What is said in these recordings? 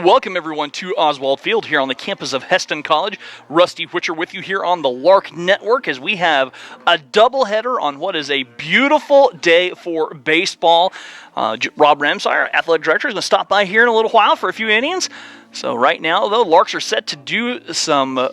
welcome everyone to Oswald Field here on the campus of Heston College. Rusty Whicher with you here on the Lark Network as we have a doubleheader on what is a beautiful day for baseball. Rob Ramsire, athletic director, is going to stop by here in a little while for a few innings. So right now, though, Larks are set to do some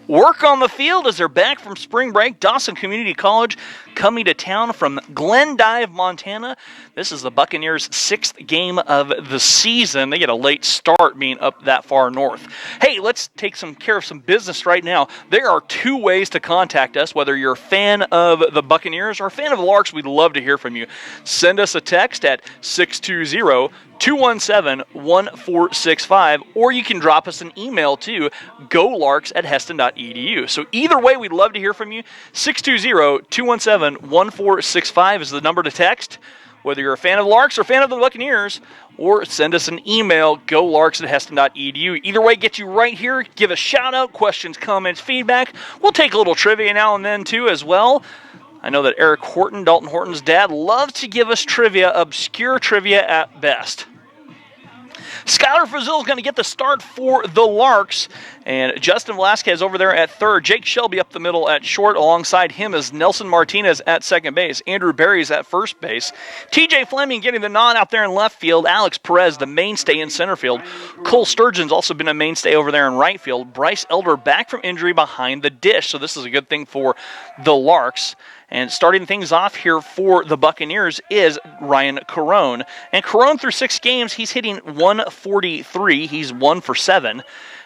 work on the field as they're back from spring break. Dawson Community College coming to town from Glendive, Montana. This is the Buccaneers' 6th game of the season. They get a late start being up that far north. Hey, let's take some care of some business right now. There are 2 ways to contact us, whether you're a fan of the Buccaneers or a fan of the Larks. We'd love to hear from you. Send us a text at 620-217-1465, or you can drop us an email to golarks@heston.edu. So either way, we'd love to hear from you. 620-217-1465 is the number to text, whether you're a fan of the Larks or a fan of the Buccaneers, or send us an email, golarks@heston.edu. Either way, get you right here. Give a shout-out, questions, comments, feedback. We'll take a little trivia now and then, too, as well. I know that Eric Horton, Dalton Horton's dad, loves to give us trivia, obscure trivia at best. Skylar Frazil is going to get the start for the Larks, and Justin Velasquez over there at third. Jake Shelby up the middle at short. Alongside him is Nelson Martinez at second base. Andrew Berry's at first base. TJ Fleming getting the nod out there in left field. Alex Perez, the mainstay in center field. Cole Sturgeon's also been a mainstay over there in right field. Bryce Elder back from injury behind the dish, so this is a good thing for the Larks. And starting things off here for the Buccaneers is Ryan Carone. And Carone, through 6 games, he's hitting .143. He's 1 for 7.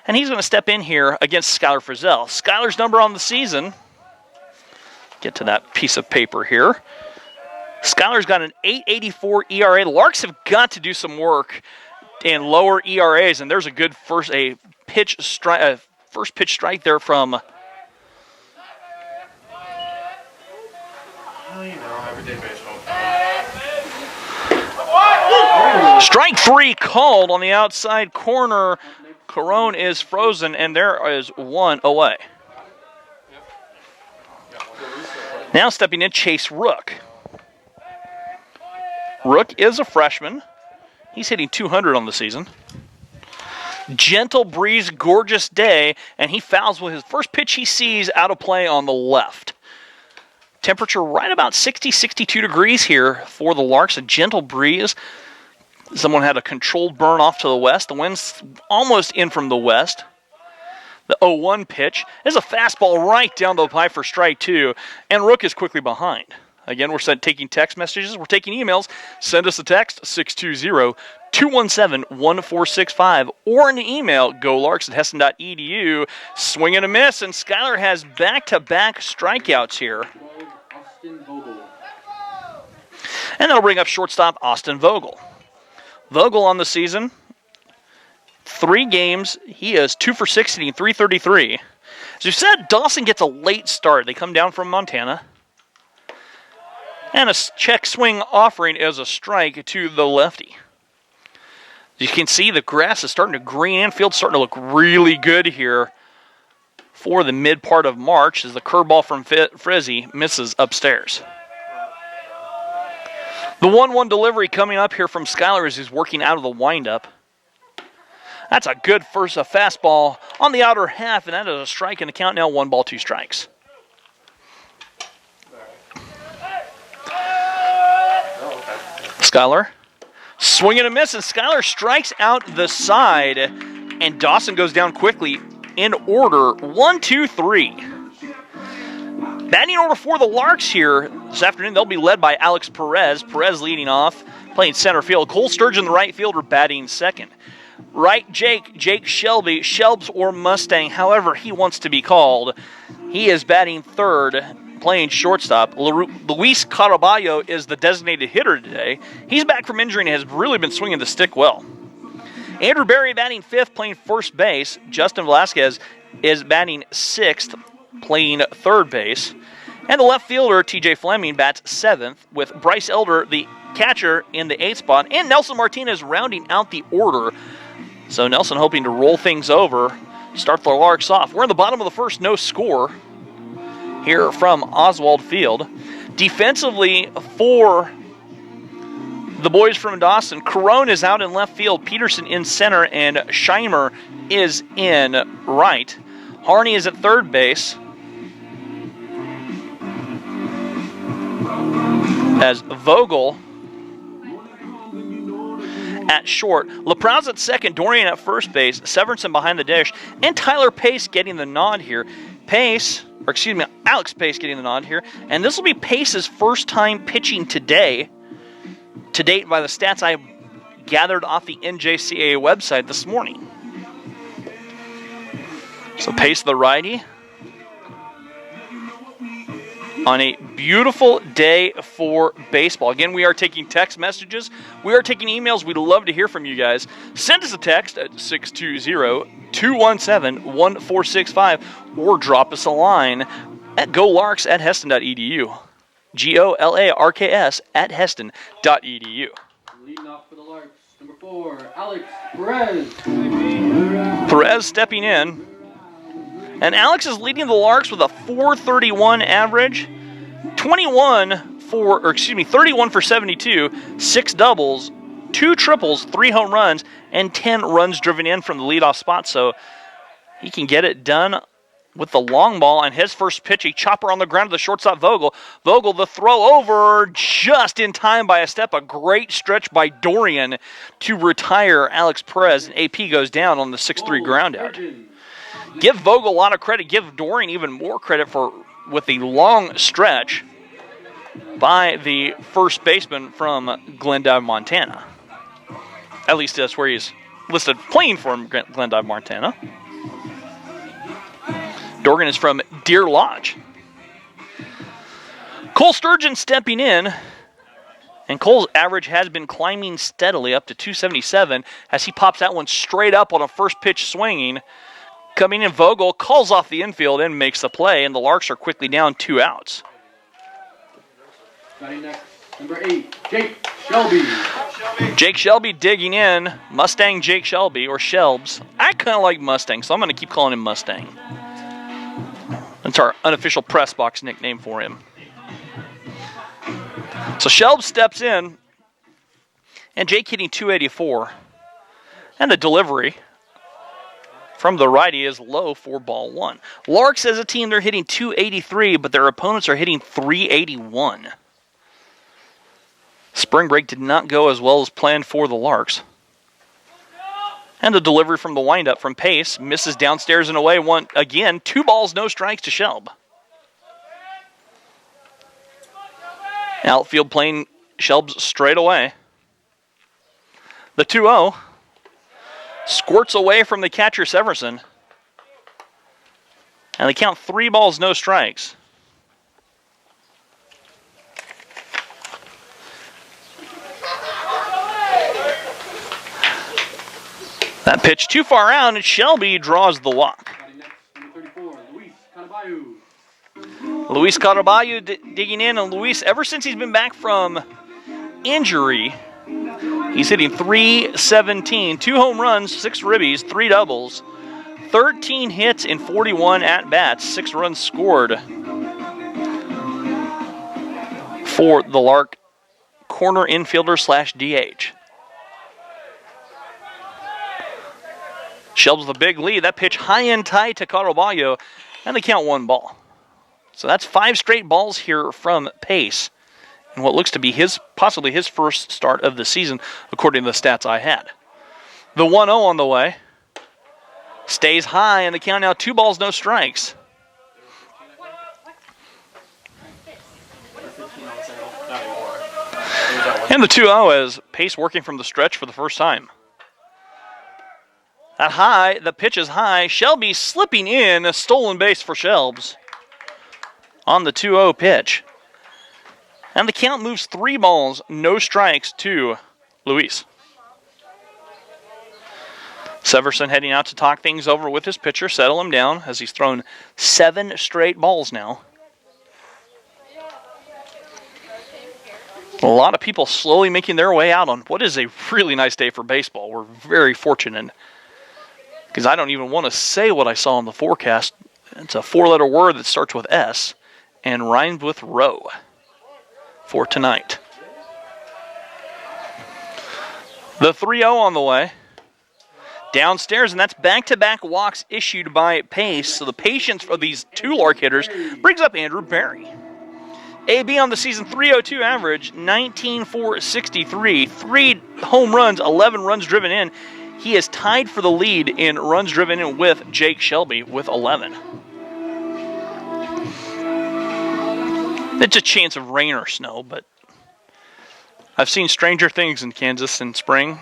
And he's going to step in here against Skylar Frazil. Skylar's number on the season, get to that piece of paper here. Skylar's got an .884 ERA. The Larks have got to do some work in lower ERAs. And there's a good first pitch strike there from... Strike 3 called on the outside corner. Carone is frozen, and there is 1 away. Now stepping in, Chase Rook. Rook is a freshman. He's hitting .200 on the season. Gentle breeze, gorgeous day, and he fouls with his first pitch he sees out of play on the left. Temperature right about 60, 62 degrees here for the Larks. A gentle breeze. Someone had a controlled burn off to the west. The wind's almost in from the west. The 0-1 pitch is a fastball right down the pipe for strike 2. And Rook is quickly behind. Again, we're taking text messages. We're taking emails. Send us a text, 620-217-1465, or an email, golarks@heston.edu. Swing and a miss, and Skylar has back-to-back strikeouts here. And that'll bring up shortstop Austin Vogel. Vogel on the season, 3 games. He is 2 for 6, hitting .333. As you said, Dawson gets a late start. They come down from Montana. And a check swing offering is a strike to the lefty. You can see the grass is starting to green. Infield's starting to look really good here for the mid part of March as the curveball from Frizzy misses upstairs. The 1-1 delivery coming up here from Skylar as he's working out of the windup. That's a good first fastball on the outer half, and that is a strike in the count now. 1 ball, 2 strikes. Skylar, swing and a miss, and Skylar strikes out the side, and Dawson goes down quickly in order. 1, 2, 3. Batting order for the Larks here this afternoon, they'll be led by Alex Perez. Perez leading off, playing center field. Cole Sturgeon, the right fielder, batting second. Right, Jake Shelby, Shelbs or Mustang, however he wants to be called. He is batting third, playing shortstop. Luis Caraballo is the designated hitter today. He's back from injury and has really been swinging the stick well. Andrew Berry batting fifth, playing first base. Justin Velasquez is batting sixth, playing third base. And the left fielder, TJ Fleming, bats seventh, with Bryce Elder, the catcher, in the eighth spot, and Nelson Martinez rounding out the order. So Nelson hoping to roll things over, start the Larks off. We're in the bottom of the first, no score here from Oswald Field. Defensively for the boys from Dawson. Corone is out in left field, Peterson in center, and Scheimer is in right. Harney is at third base. As Vogel at short. LaProw's at second, Dorian at first base, Severinsen behind the dish, and Tyler Pace getting the nod here. Alex Pace getting the nod here. And this will be Pace's first time pitching today, to date by the stats I gathered off the NJCAA website this morning. So Pace the righty on a beautiful day for baseball. Again, we are taking text messages. We are taking emails. We'd love to hear from you guys. Send us a text at 620-217-1465 or drop us a line at golarks@heston.edu. GOLARKS at heston.edu. Leading off for the Larks, number 4, Alex Perez. Perez stepping in. And Alex is leading the Larks with a .431 average, 31 for 72, 6 doubles, 2 triples, 3 home runs, and 10 runs driven in from the leadoff spot. So he can get it done with the long ball. And his first pitch, a chopper on the ground to the shortstop Vogel. Vogel, the throw over just in time by a step. A great stretch by Dorian to retire Alex Perez. And AP goes down on the 6-3 ground out. Give Vogel a lot of credit. Give Dorian even more credit with the long stretch by the first baseman from Glendive, Montana. At least that's where he's listed playing for Glendive, Montana. Dorian is from Deer Lodge. Cole Sturgeon stepping in. And Cole's average has been climbing steadily up to 277 as he pops that one straight up on a first pitch swinging. Coming in, Vogel calls off the infield and makes the play, and the Larks are quickly down 2 outs. Starting next, number 8, Jake Shelby. Jake Shelby digging in. Mustang Jake Shelby, or Shelbs. I kind of like Mustang, so I'm going to keep calling him Mustang. That's our unofficial press box nickname for him. So Shelbs steps in, and Jake hitting .284. And the delivery from the righty is low for ball 1. Larks as a team, they're hitting .283, but their opponents are hitting .381. Spring break did not go as well as planned for the Larks. And the delivery from the windup from Pace misses downstairs and away. Again, 2 balls, no strikes to Shelb. Outfield playing Shelbs straight away. The 2-0. Squirts away from the catcher, Severson. And they count 3 balls, no strikes. That pitch too far out, and Shelby draws the walk. Luis Caraballo digging in, and Luis, ever since he's been back from injury, he's hitting .317, 2 home runs, 6 ribbies, 3 doubles, 13 hits in 41 at-bats, 6 runs scored for the Lark corner infielder / DH. Shelbs with a big lead. That pitch high and tight to Caraballo, and they count 1 ball. So that's 5 straight balls here from Pace, and what looks to be possibly his first start of the season, according to the stats I had. The 1-0 on the way. Stays high, and the count now 2 balls, no strikes. And the 2-0 as Pace working from the stretch for the first time. The pitch is high. Shelby slipping in, a stolen base for Shelbs on the 2-0 pitch. And the count moves 3 balls, no strikes to Luis. Severson heading out to talk things over with his pitcher, settle him down as he's thrown 7 straight balls now. A lot of people slowly making their way out on what is a really nice day for baseball. We're very fortunate, because I don't even want to say what I saw in the forecast. It's a 4-letter word that starts with S and rhymes with row for tonight. The 3-0 on the way. Downstairs, and that's back-to-back walks issued by Pace. So the patience for these two Lark hitters brings up Andrew Berry. AB on the season, 302 average, 19 for 63, 3 home runs, 11 runs driven in. He is tied for the lead in runs driven in with Jake Shelby with 11. It's a chance of rain or snow, but I've seen stranger things in Kansas in spring.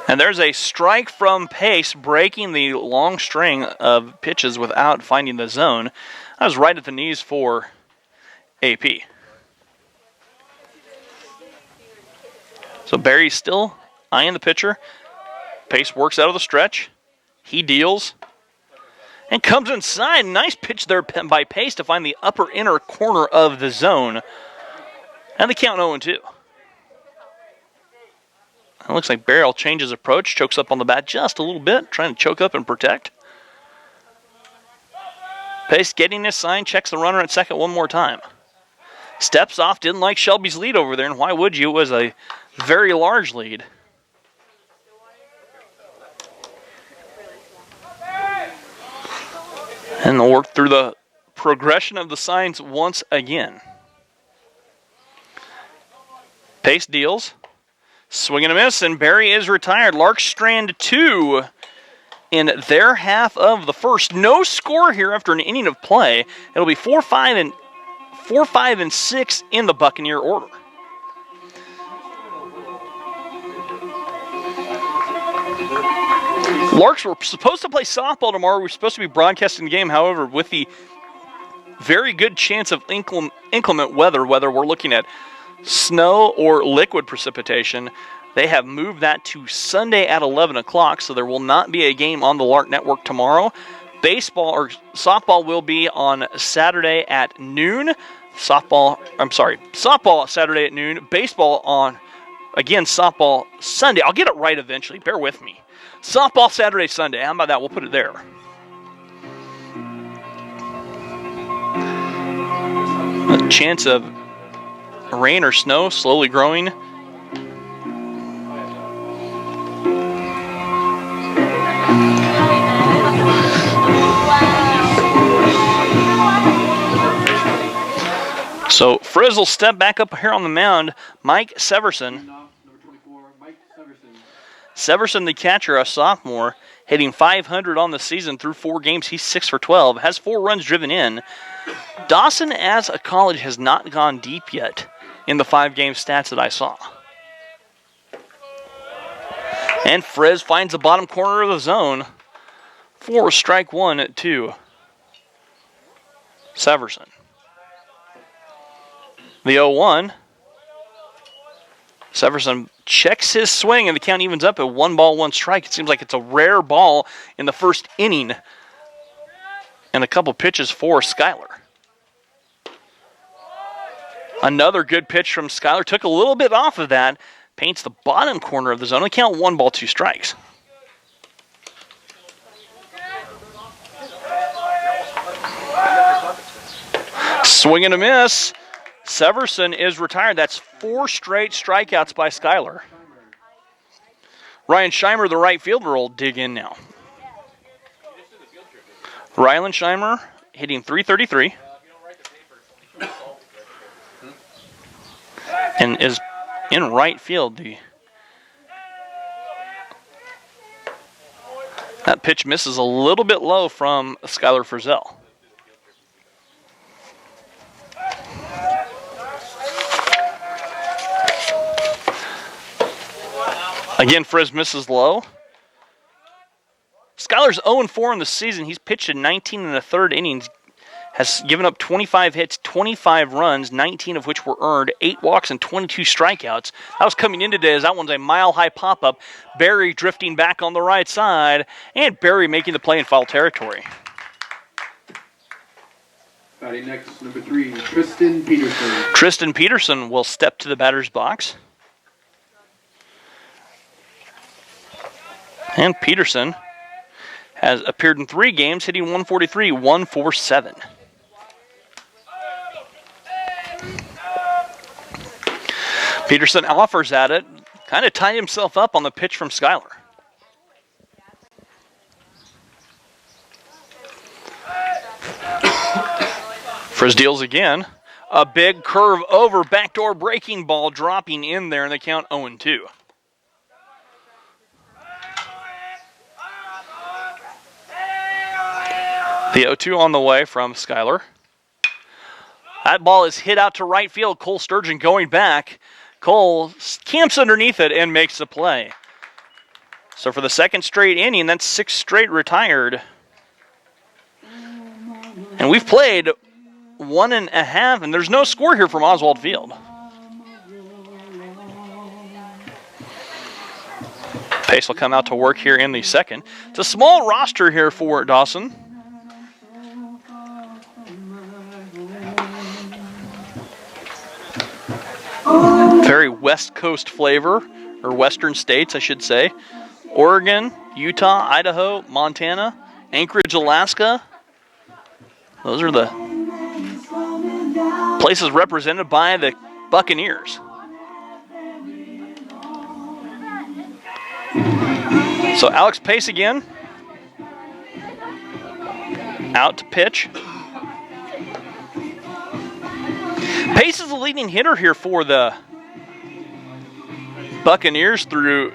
And there's a strike from Pace, breaking the long string of pitches without finding the zone. That was right at the knees for AP. So Barry's still eyeing the pitcher. Pace works out of the stretch. He deals and comes inside. Nice pitch there by Pace to find the upper inner corner of the zone. And the count 0-2. It looks like Barry will change his approach, chokes up on the bat just a little bit, trying to choke up and protect. Pace getting his sign, checks the runner at second one more time. Steps off, didn't like Shelby's lead over there, and why would you? It was a very large lead. And they'll work through the progression of the signs once again. Pace deals. Swing and a miss, and Barry is retired. Larks strand 2 in their half of the first. No score here after an inning of play. It'll be 4-5 and 6 in the Buccaneer order. Larks were supposed to play softball tomorrow. We're supposed to be broadcasting the game. However, with the very good chance of inclement weather, whether we're looking at snow or liquid precipitation, they have moved that to Sunday at 11 o'clock, so there will not be a game on the Lark Network tomorrow. Softball will be on Saturday at noon. Softball Saturday at noon. Baseball softball Sunday. I'll get it right eventually. Bear with me. Softball Saturday, Sunday. How about that? We'll put it there. A chance of rain or snow slowly growing. So Frizzle step back up here on the mound. Mike Severson. Severson, the catcher, a sophomore, hitting .500 on the season through 4 games. He's 6 for 12, has 4 runs driven in. Dawson, as a college, has not gone deep yet in the 5-game stats that I saw. And Friz finds the bottom corner of the zone for strike 1 to Severson. The 0-1. Severson checks his swing, and the count evens up at 1 ball, 1 strike. It seems like it's a rare ball in the first inning. And a couple pitches for Schuyler. Another good pitch from Schuyler. Took a little bit off of that. Paints the bottom corner of the zone. The count 1 ball, 2 strikes. Swing and a miss. Severson is retired. That's 4 straight strikeouts by Schuyler. Ryan Scheimer, the right fielder, will dig in now. Rylan Scheimer hitting .333. And is in right field. That pitch misses a little bit low from Schuyler Frizzell. Again, Friz misses low. Schuyler's 0-4 in the season. He's pitched in 19 1/3 innings. Has given up 25 hits, 25 runs, 19 of which were earned, 8 walks and 22 strikeouts. That was coming in today as that one's a mile-high pop-up. Barry drifting back on the right side, and Barry making the play in foul territory. Batting next, number 3, Tristan Peterson. Tristan Peterson will step to the batter's box. And Peterson has appeared in 3 games, hitting .143, 147. Peterson offers at it, kind of tied himself up on the pitch from Skyler. Frizz deals again. A big curve over, backdoor breaking ball dropping in there, and they count 0-2. The 0-2 on the way from Skyler. That ball is hit out to right field. Cole Sturgeon going back. Cole camps underneath it and makes the play. So for the second straight inning, that's 6 straight retired. And we've played 1.5, and there's no score here from Oswald Field. Pace will come out to work here in the second. It's a small roster here for Dawson. Very West Coast flavor, or Western states, I should say. Oregon, Utah, Idaho, Montana, Anchorage, Alaska. Those are the places represented by the Buccaneers. So Alex Pace again. Out to pitch. Pace is the leading hitter here for the Buccaneers through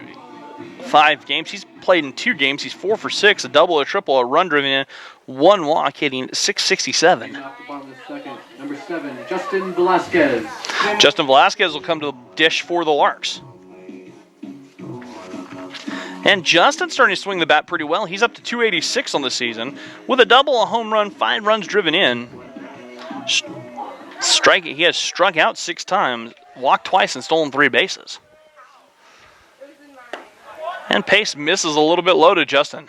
5 games. He's played in 2 games. He's 4 for 6, a double, a triple, a run driven in, 1 walk, hitting .667. Off the bottom of the second, number 7, Justin Velasquez. Justin Velasquez will come to the dish for the Larks. And Justin's starting to swing the bat pretty well. He's up to .286 on the season with a double, a home run, 5 runs driven in. He has struck out 6 times, walked twice, and stolen 3 bases. And Pace misses a little bit low to Justin.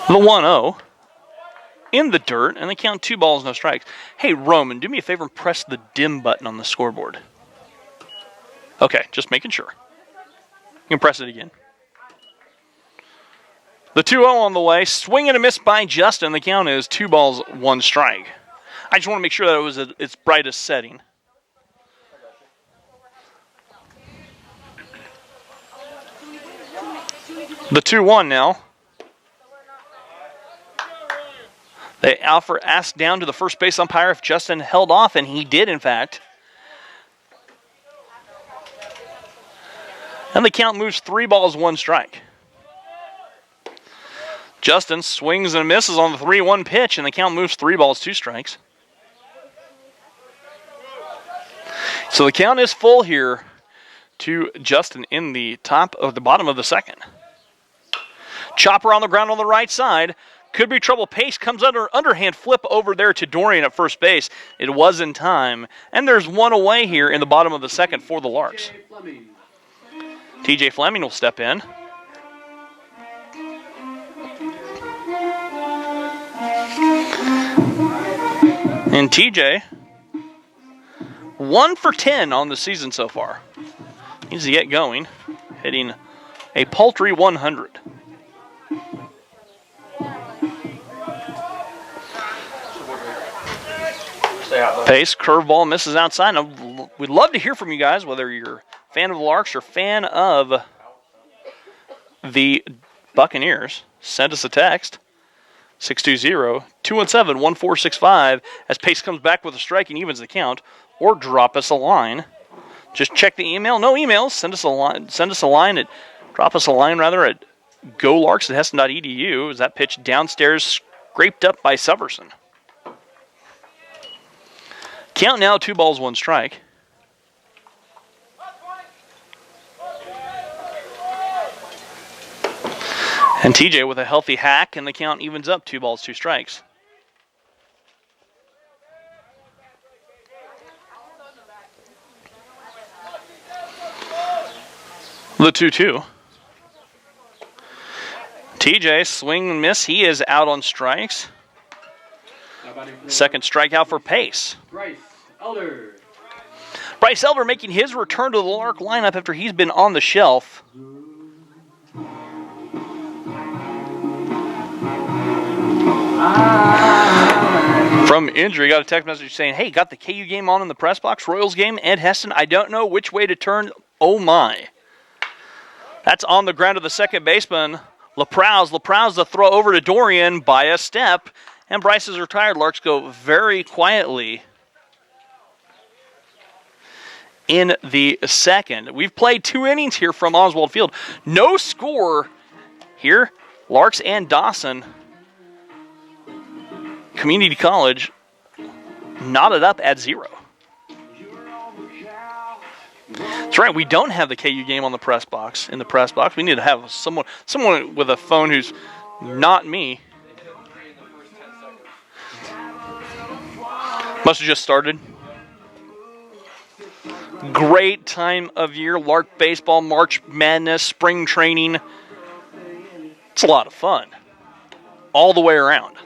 The 1-0 in the dirt, and they count 2 balls, no strikes. Hey, Roman, do me a favor and press the dim button on the scoreboard. Okay, just making sure. You can press it again. The 2-0 on the way, swing and a miss by Justin. The count is 2 balls, 1 strike. I just want to make sure that it was its brightest setting. The 2-1 now. They asked down to the first base umpire if Justin held off, and he did, in fact. And the count moves 3 balls, 1 strike. Justin swings and misses on the 3-1 pitch, and the count moves 3 balls, 2 strikes. So the count is full here to Justin in the bottom of the second. Chopper on the ground on the right side. Could be trouble. Pace comes underhand flip over there to Dorian at first base. It was in time. And there's 1 away here in the bottom of the second for the Larks. TJ Fleming will step in. And TJ, 1 for 10 on the season so far. Needs to get going, hitting a paltry 100. Pace, curveball, misses outside. Now, we'd love to hear from you guys, whether you're a fan of the Larks or fan of the Buccaneers. Send us a text, 620-217-1465, as Pace comes back with a strike and evens the count, or drop us a line. Just check the email. No emails. Send us a line. Drop us a line at golarks@heston.edu. As that pitch downstairs, scraped up by Severson. Count now, 2 balls, 1 strike. And TJ with a healthy hack, and the count evens up, 2 balls, 2 strikes. The 2-2. TJ, swing and miss. He is out on strikes. Second strikeout for Pace. Bryce Elder. Bryce Elder making his return to the Lark lineup after he's been on the shelf. From injury, got a text message saying, hey, got the KU game on in the press box, Royals game, Ed Heston. I don't know which way to turn. Oh, my. That's on the ground of the second baseman, LaProuse. LaProuse, the throw over to Dorian by a step. And Bryce is retired. Larks go very quietly in the second. We've played 2 innings here from Oswald Field. No score here. Larks and Dawson. Community College knotted up at 0. That's right. We don't have the KU game on the press box. In the press box, we need to have someone with a phone who's not me. Must have just started. Great time of year. Lark baseball, March Madness, spring training. It's a lot of fun. All the way around.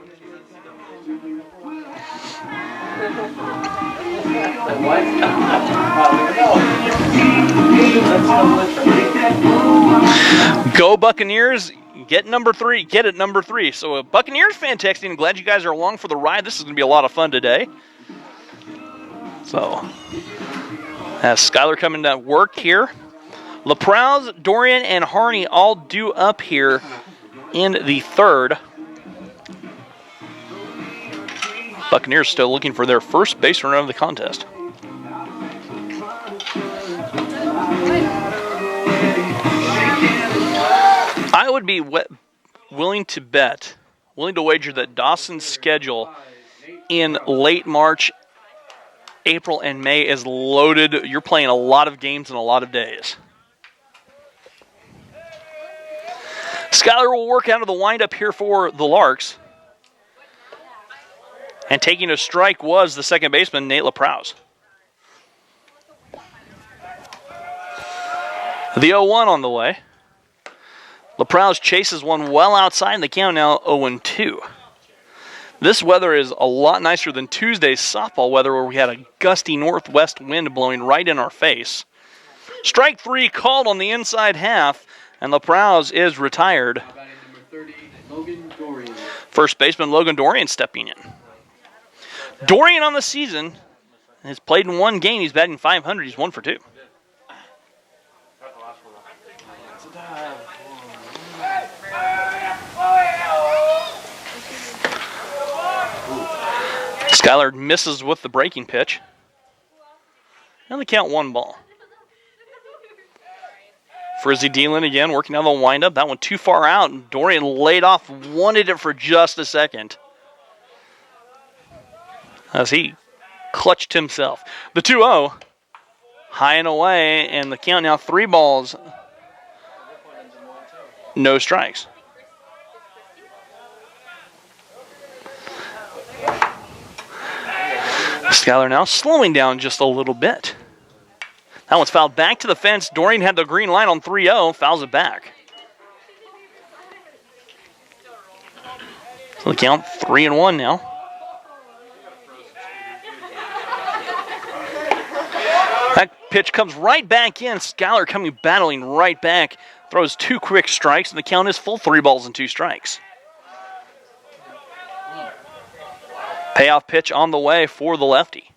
Go Buccaneers. Get number 3. Get it, number 3. So a Buccaneers fan texting. I'm glad you guys are along for the ride. This is going to be a lot of fun today. So, has Skylar coming to work here. LaProuse, Dorian, and Harney all due up here in the third. Buccaneers still looking for their first base runner of the contest. I would be willing to wager that Dawson's schedule in late March, April, and May is loaded. You're playing a lot of games in a lot of days. Skyler will work out of the windup here for the Larks. And taking a strike was the second baseman, Nate LaProuse. The 0-1 on the way. LaProuse chases one well outside, and the count now 0-2. This weather is a lot nicer than Tuesday's softball weather, where we had a gusty northwest wind blowing right in our face. Strike 3 called on the inside half, and LaProuse is retired. First baseman Logan Dorian stepping in. Dorian on the season has played in 1 game. He's batting .500. He's 1 for 2. Skylar misses with the breaking pitch. And the count 1 ball. Frizzy dealing again, working on the windup. That one too far out, and Dorian laid off, wanted it for just a second. As he clutched himself. The 2-0, high and away, and the count now 3 balls, no strikes. Skylar now slowing down just a little bit. That one's fouled back to the fence. Dorian had the green line on 3-0, fouls it back. So the count 3-1 now. That pitch comes right back in. Skylar coming battling right back. Throws 2 quick strikes, and the count is full 3 balls and 2 strikes. Payoff pitch on the way for the lefty.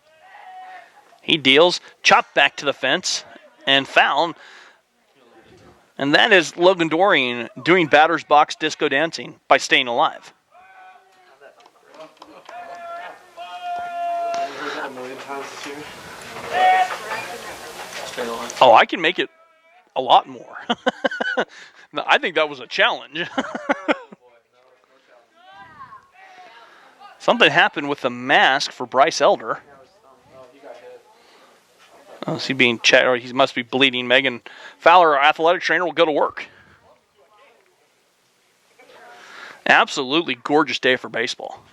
He deals, chopped back to the fence, and foul. And that is Logan Dorian doing batter's box disco dancing by staying alive. Oh, I can make it a lot more. I think that was a challenge. Something happened with the mask for Bryce Elder. Oh, is he being checked? Or he must be bleeding. Megan Fowler, our athletic trainer, will go to work. Absolutely gorgeous day for baseball.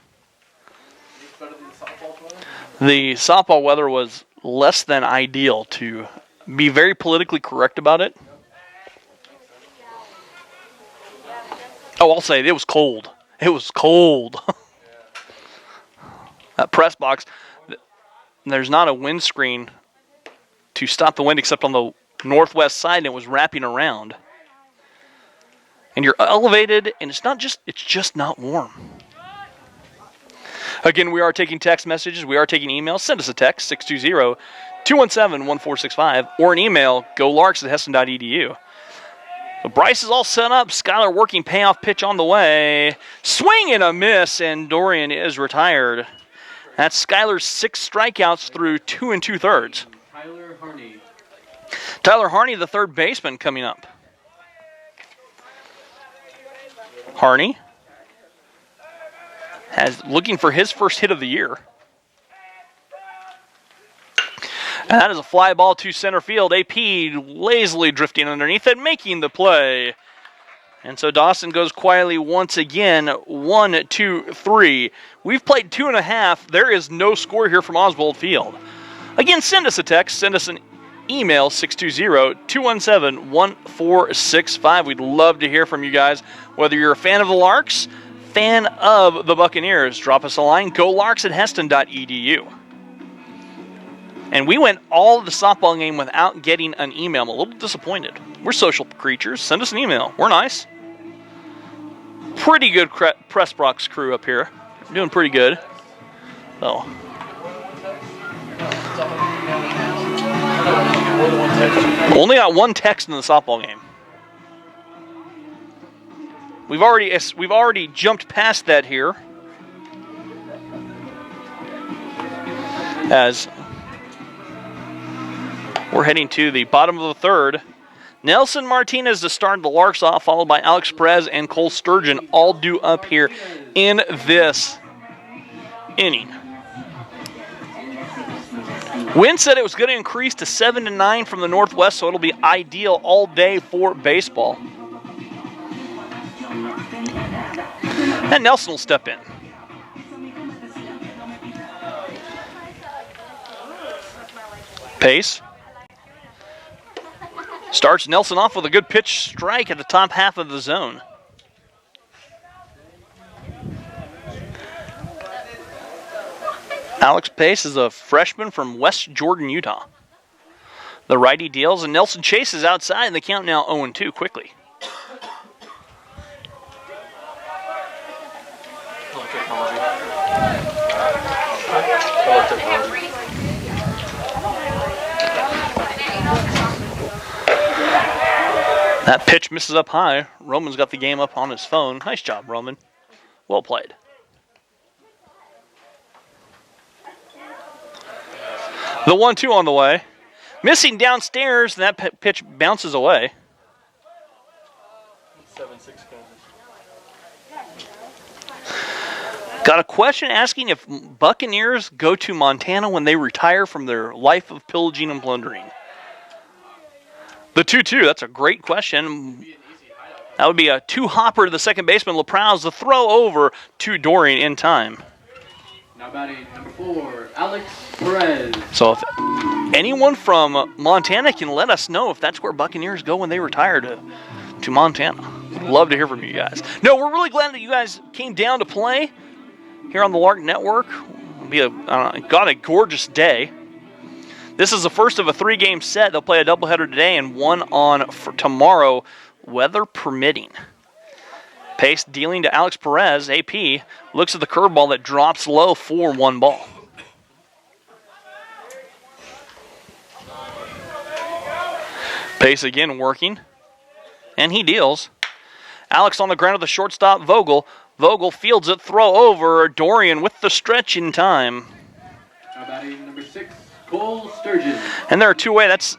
The softball weather was less than ideal, to be very politically correct about it. Oh, I'll say it was cold. It was cold. That press box, there's not a windscreen to stop the wind except on the northwest side, and it was wrapping around. And you're elevated, and it's just not warm. Again, we are taking text messages. We are taking emails. Send us a text, 620-217-1465, or an email, golarks@heston.edu. So Bryce is all set up. Skylar working payoff pitch on the way. Swing and a miss, and Dorian is retired. That's Skylar's 6 strikeouts through 2 2/3. Tyler Harney, the third baseman, coming up. Harney looking for his first hit of the year. And that is a fly ball to center field. AP lazily drifting underneath it, making the play. And so Dawson goes quietly once again. 1, 2, 3. We've played 2.5. There is no score here from Oswald Field. Again, send us a text. Send us an email, 620-217-1465. We'd love to hear from you guys. Whether you're a fan of the Larks, fan of the Buccaneers, drop us a line, golarks@heston.edu. And we went all of the softball game without getting an email. I'm a little disappointed. We're social creatures. Send us an email. We're nice. Pretty good press box crew up here. Doing pretty good. So. Only got one text in the softball game. We've already jumped past that here. As we're heading to the bottom of the third. Nelson Martinez to start the Larks off, followed by Alex Perez and Cole Sturgeon, all due up here in this inning. Wind said it was going to increase to 7 to 9 from the northwest, so it'll be ideal all day for baseball. And Nelson will step in. Pace. Starts Nelson off with a good pitch strike at the top half of the zone. Alex Pace is a freshman from West Jordan, Utah. The righty deals, and Nelson chases outside, and the count now 0-2 quickly. That pitch misses up high. Roman's got the game up on his phone. Nice job, Roman. Well played. The 1-2 on the way. Missing downstairs, and that pitch bounces away. 7-6 Got a question asking if Buccaneers go to Montana when they retire from their life of pillaging and plundering. The 2-2, that's a great question. That would be a 2-hopper to the second baseman, LaProuse, the throw over to Dorian in time. Now batting number 4, Alex Perez. So if anyone from Montana can let us know if that's where Buccaneers go when they retire to Montana. Love to hear from you guys. No, we're really glad that you guys came down to play here on the Lark Network. Got a gorgeous day. This is the first of a 3-game set. They'll play a doubleheader today and one on for tomorrow, weather permitting. Pace dealing to Alex Perez. AP looks at the curveball that drops low for 1 ball. Pace again working, and he deals. Alex on the ground of the shortstop, Vogel. Vogel fields it, throw over. Dorian with the stretch in time. Now batting number 6, Cole Sturgeon. And they're 2-away. That's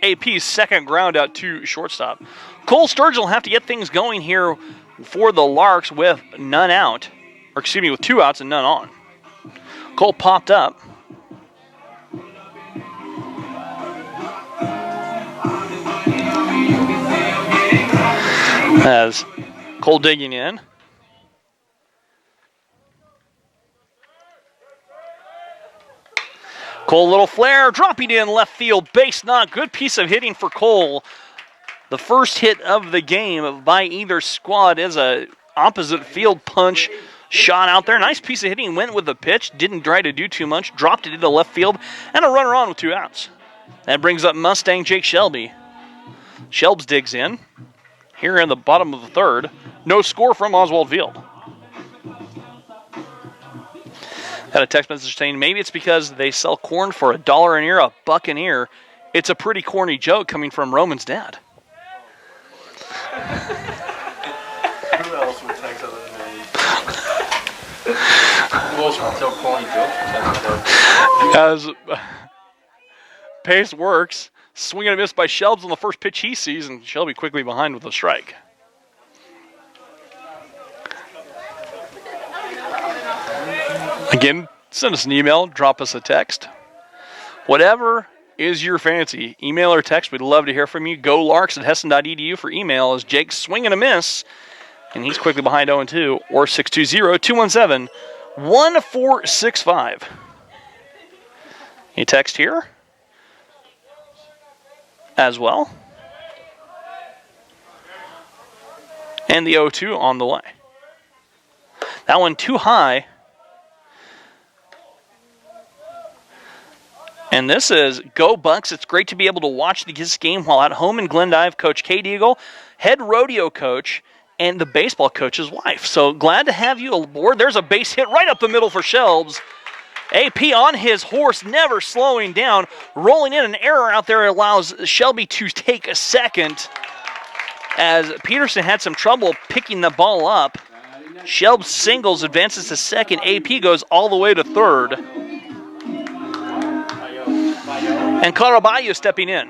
AP's second ground out to shortstop. Cole Sturgeon will have to get things going here for the Larks with none out. Or excuse me, with 2 outs and none on. Cole popped up. As Cole digging in. Cole, little flare, dropping in left field, base knock. Good piece of hitting for Cole. The first hit of the game by either squad is a opposite field punch shot out there. Nice piece of hitting, went with the pitch, didn't try to do too much, dropped it into left field, and a runner on with 2 outs. That brings up Mustang Jake Shelby. Shelbs digs in. Here in the bottom of the third. No score from Oswald Field. Got a text message saying maybe it's because they sell corn for $1 an ear, $1 an ear. It's a pretty corny joke coming from Roman's dad. Who else would text other than me? Who else would tell corny jokes? As pace works, swing and a miss by Shelbs on the first pitch he sees, and Shelby quickly behind with a strike. Again, send us an email, drop us a text. Whatever is your fancy, email or text. We'd love to hear from you. Go Larks at Hessen.edu for email as Jake's swing and a miss, and he's quickly behind 0-2, or 620-217-1465. A text here as well. And the 0-2 on the way. That one too high. And this is Go Bucks. It's great to be able to watch this game while at home in Glendive. Coach Kate Eagle, head rodeo coach, and the baseball coach's wife. So glad to have you aboard. There's a base hit right up the middle for Shelbs. AP on his horse, never slowing down. Rolling in an error out there allows Shelby to take a second. As Peterson had some trouble picking the ball up. Shelbs singles, advances to second. AP goes all the way to third. And Caraballo stepping in.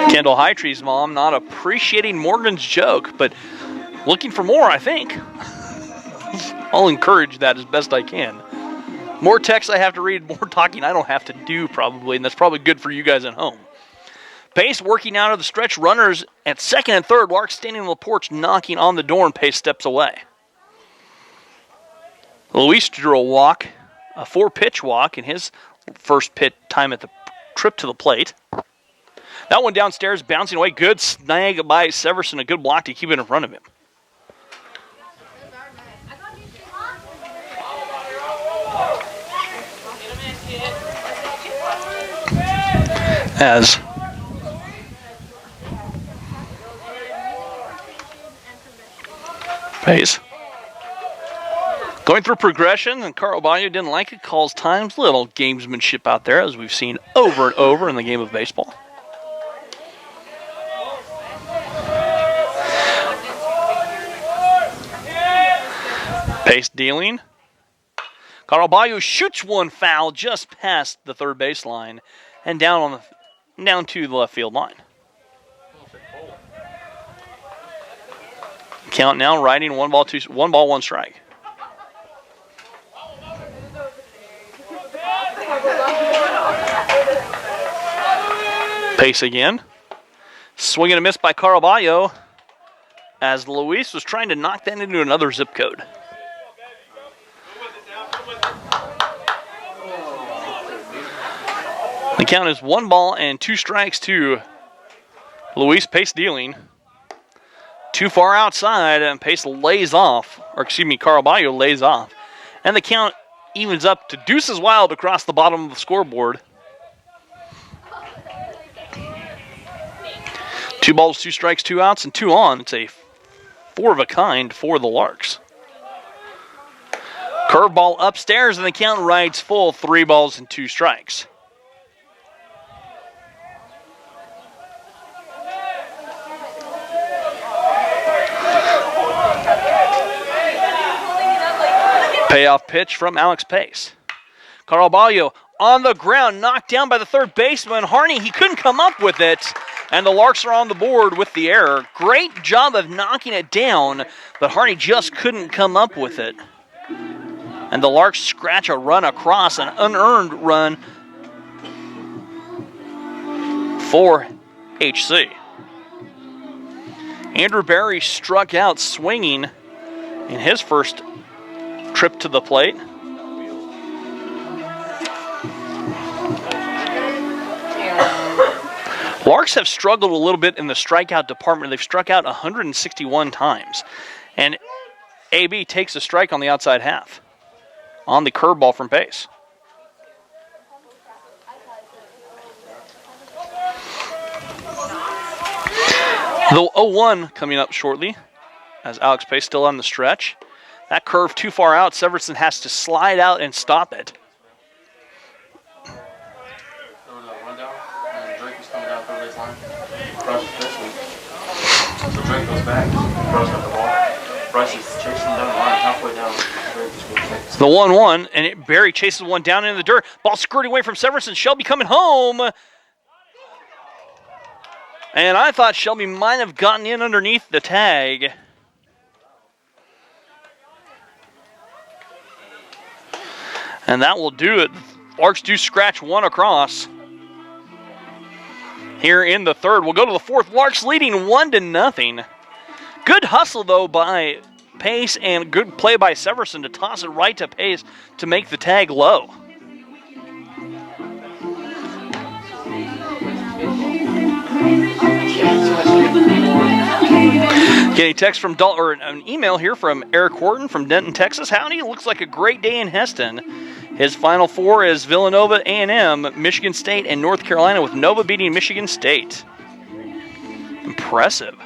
Kendall Hightree's mom not appreciating Morgan's joke, but looking for more, I think. I'll encourage that as best I can. More text I have to read, more talking I don't have to do probably, and that's probably good for you guys at home. Pace working out of the stretch, runners at second and third. Lark standing on the porch knocking on the door, and Pace steps away. Luis drew a walk, a 4-pitch walk in his first pit time at the trip to the plate. That one downstairs, bouncing away. Good snag by Severson. A good block to keep it in front of him. As Pace going through progression, and Caraballo didn't like it. Calls times, little gamesmanship out there, as we've seen over and over in the game of baseball. Pace dealing. Caraballo shoots one foul just past the third baseline and down to the left field line. Count now, riding 1 ball, 1 strike. Pace again. Swing and a miss by Caraballo as Luis was trying to knock that into another zip code. The count is 1 ball and 2 strikes to Luis. Pace dealing. Too far outside, and Pace lays off. Caraballo lays off. And the count evens up to Deuces Wild across the bottom of the scoreboard. 2 balls, 2 strikes, 2 outs, and 2 on. It's a 4 of a kind for the Larks. Curveball upstairs, and the count rides full. 3 balls and 2 strikes. Payoff pitch from Alex Pace. Caraballo on the ground, knocked down by the third baseman. Harney, he couldn't come up with it, and the Larks are on the board with the error. Great job of knocking it down, but Harney just couldn't come up with it. And the Larks scratch a run across, an unearned run for HC. Andrew Barry struck out swinging in his first trip to the plate. Larks have struggled a little bit in the strikeout department. They've struck out 161 times. And AB takes a strike on the outside half on the curveball from Pace. The 0-1 coming up shortly as Alex Pace still on the stretch. That curve too far out. Severson has to slide out and stop it. Rundown, and Drake is coming down third base line. Bryce is this week. So Drake goes back. Bryce got the ball. Bryce is chasing down the line, halfway down. It's the 1-1, and Barry chases one down into the dirt. Ball skirting away from Severson. Shelby coming home. And I thought Shelby might have gotten in underneath the tag. And that will do it. Larks do scratch one across. Here in the third, we'll go to the fourth. Larks leading 1-0. Good hustle, though, by Pace, and good play by Severson to toss it right to Pace to make the tag low. Getting a text from or an email here from Eric Horton from Denton, Texas. Howdy, looks like a great day in Heston. His final four is Villanova, A&M, Michigan State, and North Carolina, with Nova beating Michigan State. Impressive.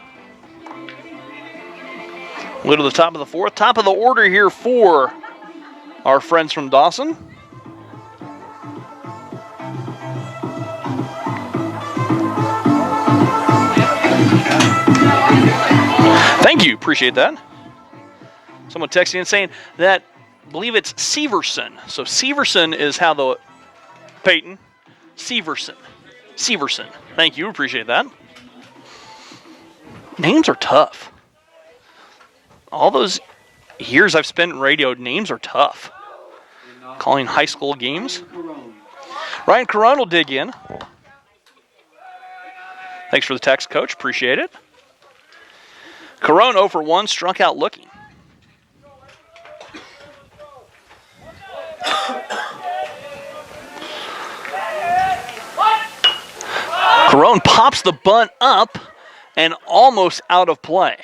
We'll go to the top of the fourth. Top of the order here for our friends from Dawson. Thank you. Appreciate that. Someone texting in saying that, I believe it's Severson. So Severson is how the Peyton. Severson. Thank you. Appreciate that. Names are tough. All those years I've spent in radio, names are tough. Calling high school games. Ryan Caron will dig in. Thanks for the text, Coach. Appreciate it. Caron 0 for 1, struck out looking. Caron pops the bunt up and almost out of play.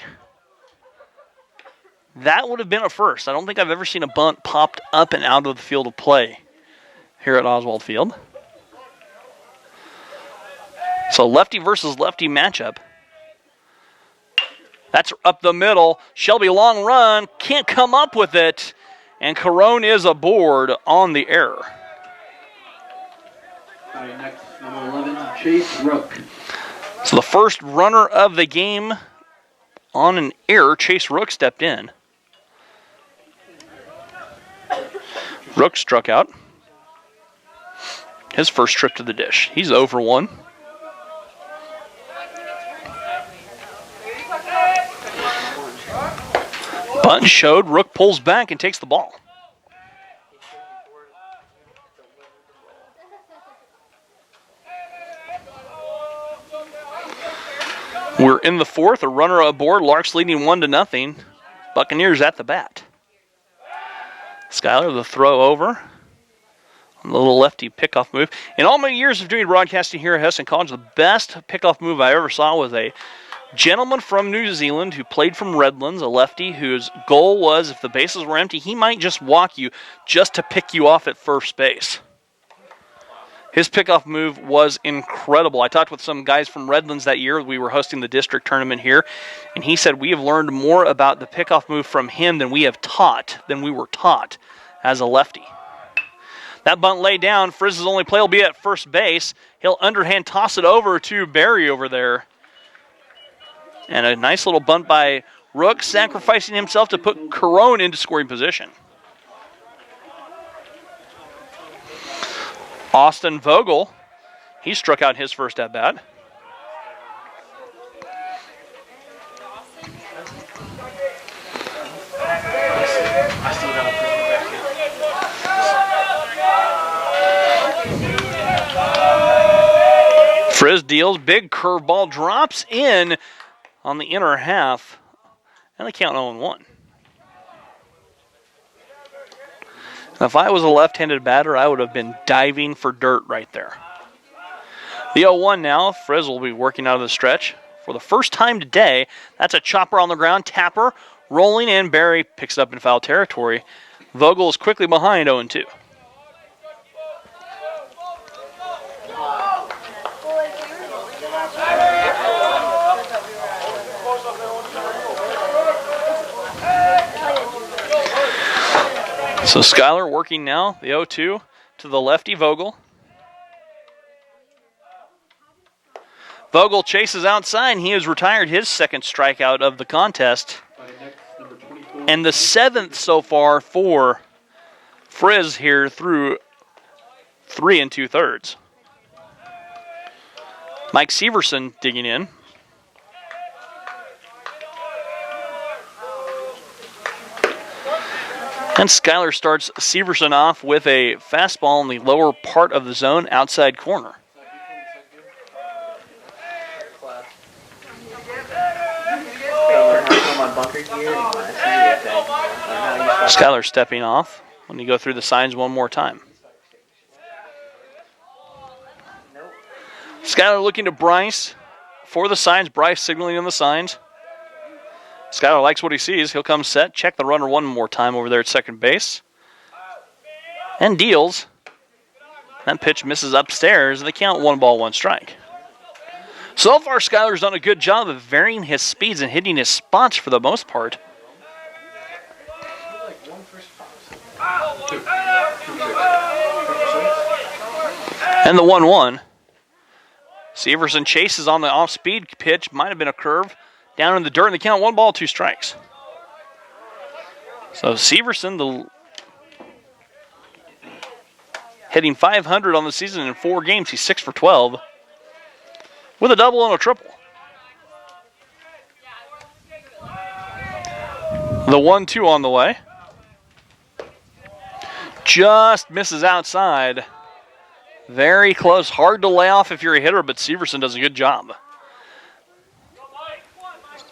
That would have been a first. I don't think I've ever seen a bunt popped up and out of the field of play here at Oswald Field. So lefty versus lefty matchup. That's up the middle. Shelby long run, can't come up with it. And Caron is aboard on the error. All right, next, number 11, Chase Rook. So the first runner of the game on an error, Chase Rook stepped in. Rook struck out. His first trip to the dish. He's 0 for 1. Bunt showed. Rook pulls back and takes the ball. We're in the fourth. A runner aboard. Larks leading 1-0. Buccaneers at the bat. Skyler, the throw over. A little lefty pickoff move. In all my years of doing broadcasting here at Heston College, the best pickoff move I ever saw was a gentleman from New Zealand who played from Redlands, a lefty whose goal was, if the bases were empty, he might just walk you just to pick you off at first base. His pickoff move was incredible. I talked with some guys from Redlands that year. We were hosting the district tournament here, and he said we have learned more about the pickoff move from him than we were taught as a lefty. That bunt laid down. Frizz's only play will be at first base. He'll underhand toss it over to Barry over there. And a nice little bunt by Rook, sacrificing himself to put Caron into scoring position. Austin Vogel, he struck out his first at-bat. I still got a Frizz deals, big curveball, drops in on the inner half, and they count 0-1. If I was a left-handed batter, I would have been diving for dirt right there. The 0-1 now, Frizz will be working out of the stretch for the first time today. That's a chopper on the ground, tapper, rolling in. Barry picks it up in foul territory. Vogel is quickly behind 0-2. So Skyler working now, the 0-2 to the lefty Vogel. Vogel chases outside, and he has retired his second strikeout of the contest. And the 7th so far for Frizz here through 3 2/3. Mike Severson digging in. And Skyler starts Severson off with a fastball in the lower part of the zone, outside corner. Skyler stepping off when you go through the signs one more time. Skyler looking to Bryce for the signs. Bryce signaling on the signs. Skyler likes what he sees. He'll come set, check the runner one more time over there at second base. And deals. That pitch misses upstairs, and they count 1 ball, 1 strike. So far, Skyler's done a good job of varying his speeds and hitting his spots for the most part. And the 1-1. Severson chases on the off-speed pitch. Might have been a curve. Down in the dirt, and they count 1 ball, 2 strikes. So Severson, hitting .500 on the season in 4 games. He's 6 for 12 with a double and a triple. The 1-2 on the way. Just misses outside. Very close. Hard to lay off if you're a hitter, but Severson does a good job.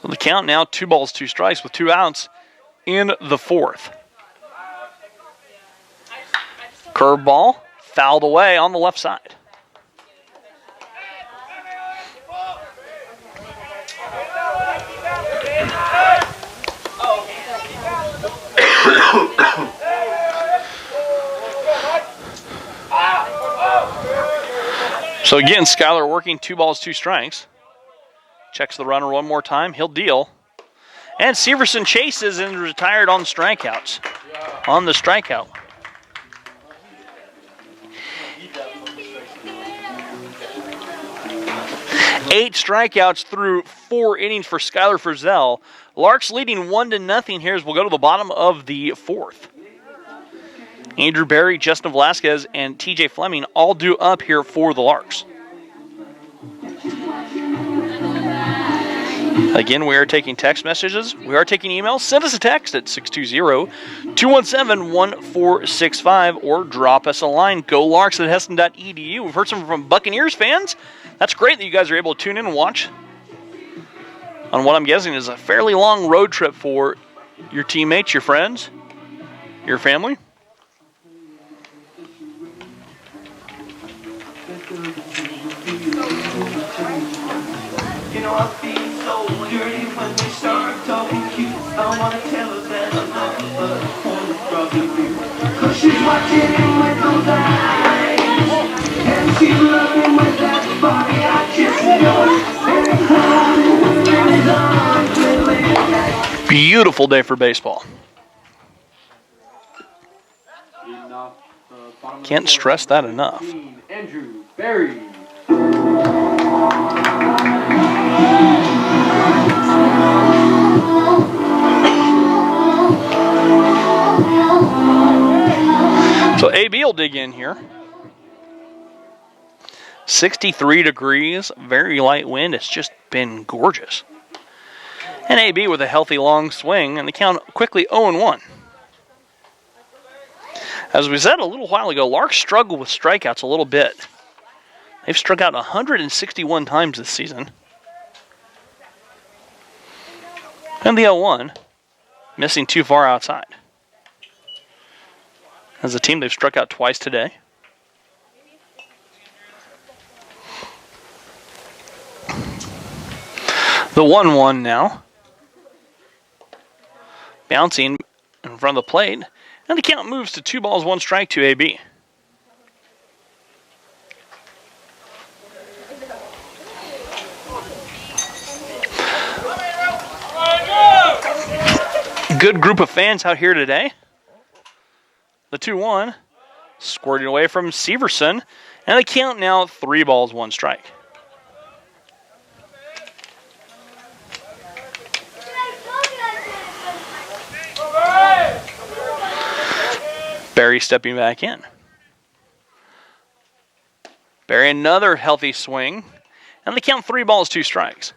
So the count now 2 balls, 2 strikes with 2 outs in the 4th. Curveball fouled away on the left side. So again, Skyler working 2 balls, 2 strikes. Checks the runner one more time. He'll deal. And Severson chases and retired on the strikeouts. On the strikeout. Eight strikeouts through 4 innings for Skyler Frizzell. Larks leading 1-0 here as we'll go to the bottom of the 4th. Andrew Berry, Justin Velasquez, and TJ Fleming all due up here for the Larks. Again, we are taking text messages. We are taking emails. Send us a text at 620-217-1465 or drop us a line. GoLarks@Heston.edu. We've heard some from Buccaneers fans. That's great that you guys are able to tune in and watch on what I'm guessing is a fairly long road trip for your teammates, your friends, your family. You know I feel so dirty when they start talking cute. I wanna tell her that I'm nothing but a pornographic view. 'Cause she's watching him with those eyes, and she's loving with that body. I just know. Beautiful day for baseball. Can't stress that enough. Andrew Berry. So AB will dig in here. 63 degrees, very light wind. It's just been gorgeous. And AB with a healthy long swing, and the count quickly 0-1. As we said a little while ago, Larks struggle with strikeouts a little bit. They've struck out 161 times this season. And the 0-1, missing too far outside. As a team, they've struck out twice today. The 1-1 now. Bouncing in front of the plate. And the count moves to 2 balls, 1 strike to AB. Good group of fans out here today. The 2-1. Squirting away from Severson. And the count now 3 balls, 1 strike. Barry stepping back in. Barry another healthy swing. And the count 3 balls, 2 strikes.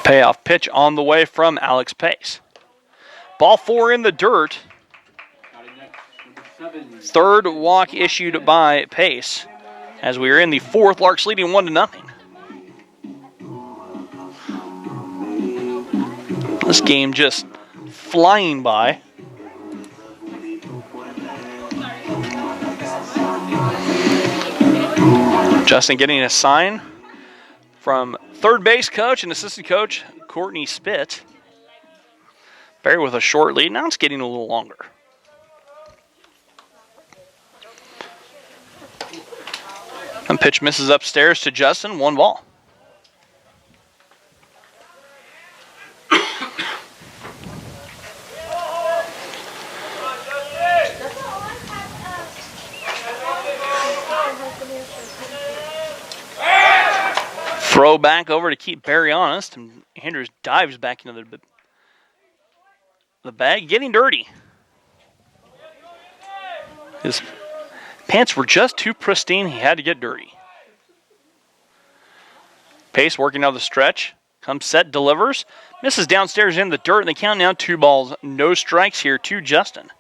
Payoff pitch on the way from Alex Pace. Ball 4 in the dirt. Third walk issued by Pace as we are in the 4th. Larks leading 1-0. This game just flying by. Justin getting a sign from third base coach and assistant coach Courtney Spitt. Barry with a short lead. Now it's getting a little longer. And pitch misses upstairs to Justin. 1 ball. Throw back over to keep Barry honest, and Andrews dives back into the bag, getting dirty. His pants were just too pristine, he had to get dirty. Pace working out the stretch, comes set, delivers, misses downstairs in the dirt, and they count now 2 balls, no strikes here to Justin.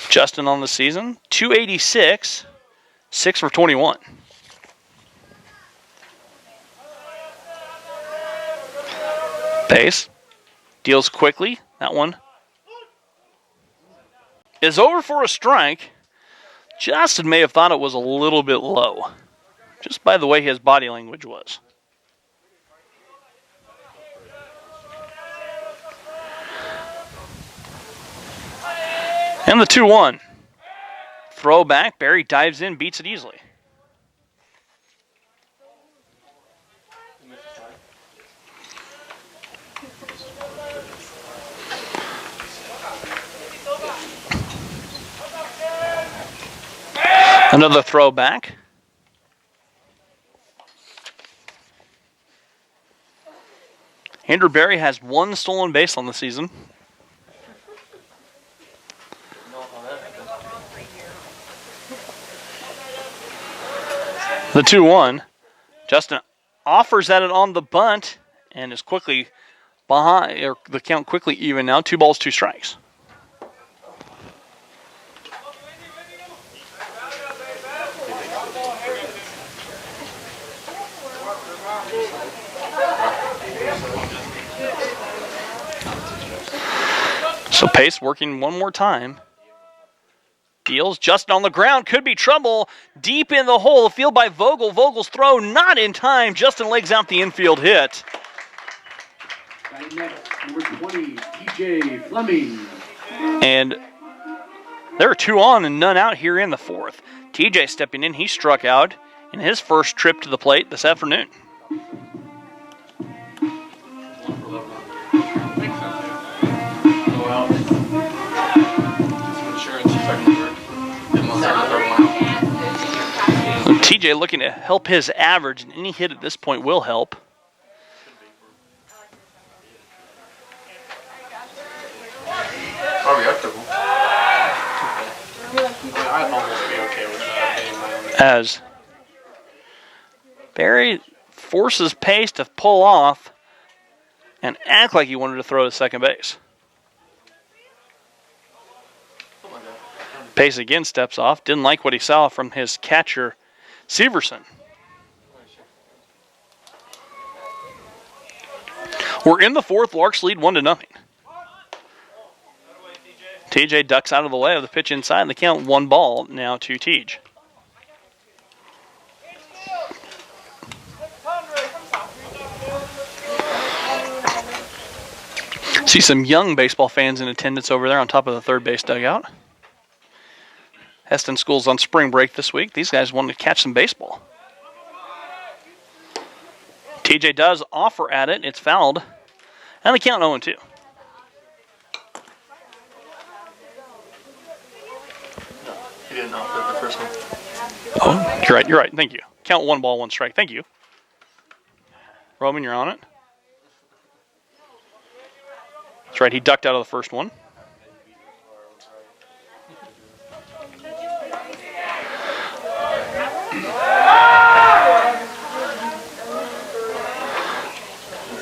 Justin on the season, 286. 6 for 21. Pace deals quickly. That one is over for a strike. Justin may have thought it was a little bit low, just by the way his body language was. And the 2-1. Throw back, Barry dives in, beats it easily. Another throw back. Andrew Barry has 1 stolen base on the season. The 2-1. Justin offers at it on the bunt and is quickly behind, or the count quickly even now. 2 balls, 2 strikes. So Pace working one more time. Deals. Justin on the ground. Could be trouble. Deep in the hole. Field by Vogel. Vogel's throw not in time. Justin legs out the infield hit. Number 20, TJ Fleming. And there are 2 on and none out here in the 4th. TJ stepping in. He struck out in his first trip to the plate this afternoon. TJ looking to help his average, and any hit at this point will help. Probably active. I'd almost be okay with that. As Barry forces Pace to pull off and act like he wanted to throw to second base. Pace again steps off. Didn't like what he saw from his catcher, Severson. We're in the 4th. Larks lead 1-0. TJ ducks out of the way of the pitch inside, and the count 1 ball now to Tej. See some young baseball fans in attendance over there on top of the third base dugout. Heston School's on spring break this week. These guys wanted to catch some baseball. TJ does offer at it. It's fouled. And they count 0-2. He didn't offer the first one. Oh, you're right. You're right. Thank you. Count 1 ball, 1 strike. Thank you. Roman, you're on it. That's right. He ducked out of the first one.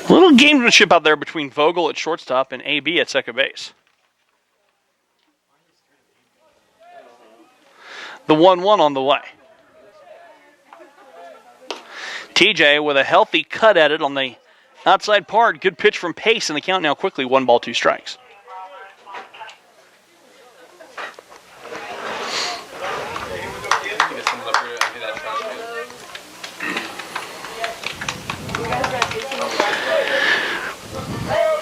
A little gamesmanship out there between Vogel at shortstop and AB at second base. The 1-1 on the way. TJ with a healthy cut at it on the outside part. Good pitch from Pace, and the count now quickly 1 ball, 2 strikes.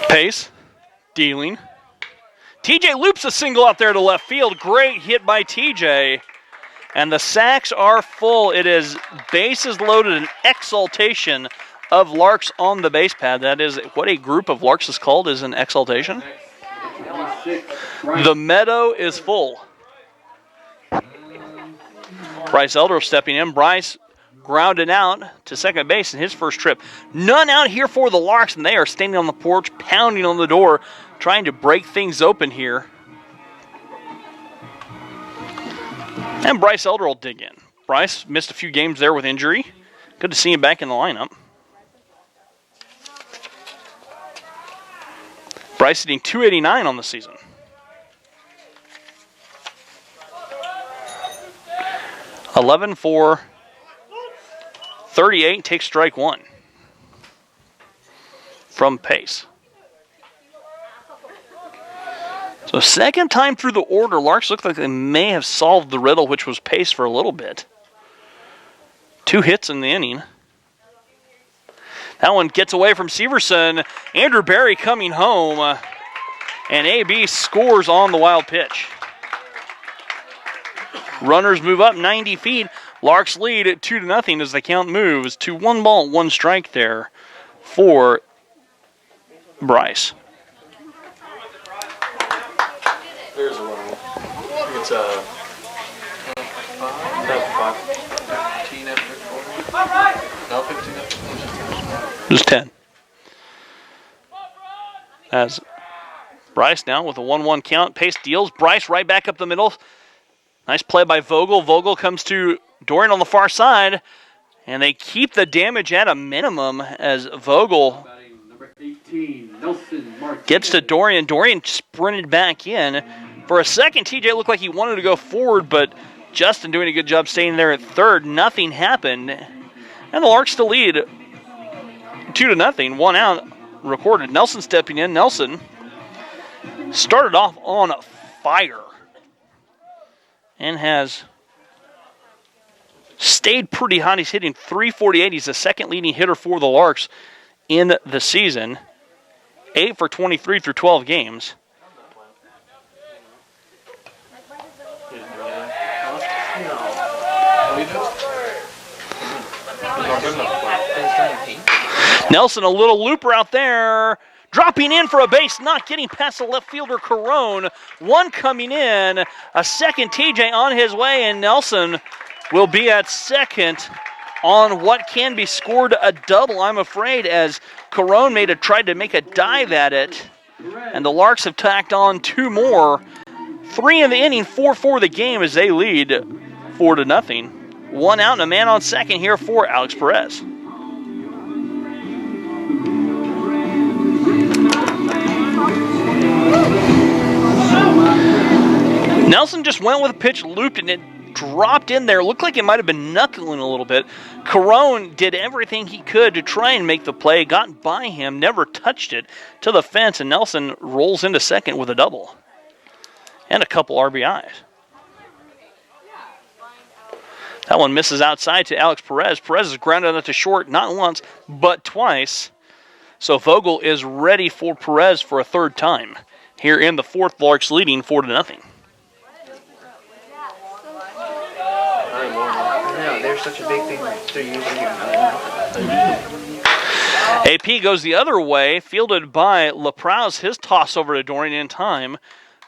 Pace, dealing. TJ loops a single out there to left field. Great hit by TJ. And the sacks are full. It is bases loaded, an exaltation of Larks on the base pad. That is what a group of Larks is called, is an exaltation. The meadow is full. Bryce Eldro stepping in. Bryce grounded out to second base in his first trip. None out here for the Larks, and they are standing on the porch, pounding on the door, trying to break things open here. And Bryce Elder will dig in. Bryce missed a few games there with injury. Good to see him back in the lineup. Bryce hitting .289 on the season. $11 for 38, takes strike 1 from Pace. So second time through the order, Larks look like they may have solved the riddle, which was Pace for a little bit. 2 hits in the inning. That one gets away from Severson. Andrew Berry coming home, and AB scores on the wild pitch. Runners move up 90 feet. Larks lead at 2-0 as the count moves to 1 ball, 1 strike there for Bryce. There's a 1. It's 15 after 4. No, 15 after 4. It was 10. As Bryce now with a 1-1 count. Pace deals. Bryce right back up the middle. Nice play by Vogel. Vogel comes to Dorian on the far side. And they keep the damage at a minimum as Vogel gets to Dorian. Dorian sprinted back in. For a second, TJ looked like he wanted to go forward, but Justin doing a good job staying there at third. Nothing happened. And the Larks still lead 2-0. 1 out recorded. Nelson stepping in. Nelson started off on fire and has stayed pretty hot. He's hitting .348. He's the second leading hitter for the Larks in the season. 8 for 23 through 12 games. Nelson, a little looper out there. Dropping in for a base, not getting past the left fielder, Carone. 1 coming in, a second TJ on his way, and Nelson will be at second on what can be scored a double, I'm afraid, as Carone tried to make a dive at it, and the Larks have tacked on 2 more. 3 in the inning, 4 for the game as they lead 4-0. 1 out and a man on second here for Alex Perez. Nelson just went with a pitch, looped it, and it dropped in there. Looked like it might have been knuckling a little bit. Carone did everything he could to try and make the play, got by him, never touched it to the fence, and Nelson rolls into second with a double and a couple RBIs. That one misses outside to Alex Perez. Perez is grounded out to short not once, but twice. So Vogel is ready for Perez for a third time. Here in the fourth, Larks leading 4-0. such a big thing like 3 years ago. AP goes the other way, fielded by LaProuse. His toss over to Dorian in time.